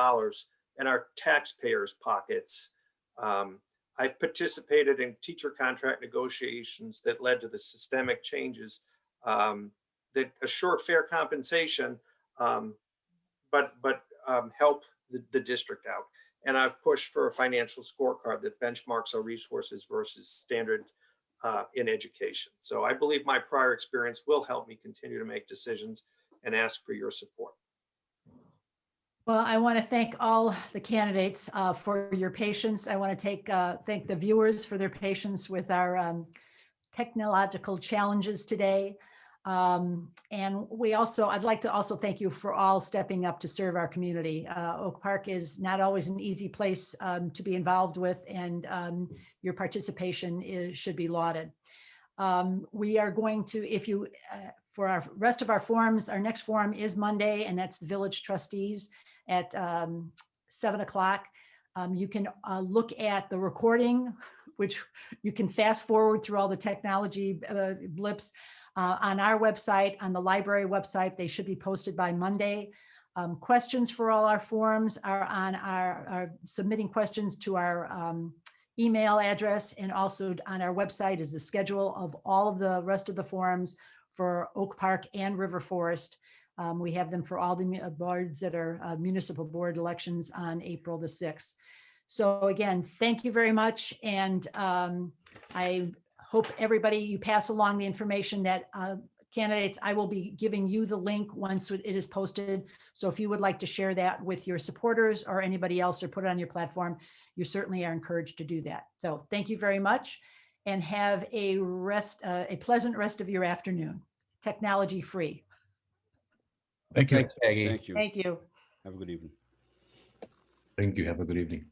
[SPEAKER 2] in our taxpayers' pockets. I've participated in teacher contract negotiations that led to the systemic changes that assure fair compensation, but help the district out. And I've pushed for a financial scorecard that benchmarks our resources versus standard in education. So I believe my prior experience will help me continue to make decisions, and ask for your support.
[SPEAKER 1] Well, I want to thank all the candidates for your patience. I want to thank the viewers for their patience with our technological challenges today. And I'd like to also thank you for all stepping up to serve our community. Oak Park is not always an easy place to be involved with, and your participation should be lauded. We are going to, for our rest of our forums, our next forum is Monday, and that's the village trustees at 7 o'clock. You can look at the recording, which you can fast forward through all the technology blips on our website, on the library website. They should be posted by Monday. Questions for all our forums are on our submitting questions to our email address, and also on our website is the schedule of all of the rest of the forums for Oak Park and River Forest. We have them for all the boards that are municipal board elections on April the 6th. So again, thank you very much. And I hope you pass along the information that candidates, I will be giving you the link once it is posted. So if you would like to share that with your supporters or anybody else, or put it on your platform, you certainly are encouraged to do that. So thank you very much, and have a pleasant rest of your afternoon, technology free.
[SPEAKER 5] Thank you.
[SPEAKER 6] Thanks, Peggy.
[SPEAKER 8] Thank you.
[SPEAKER 1] Thank you.
[SPEAKER 8] Have a good evening.
[SPEAKER 3] Thank you. Have a good evening.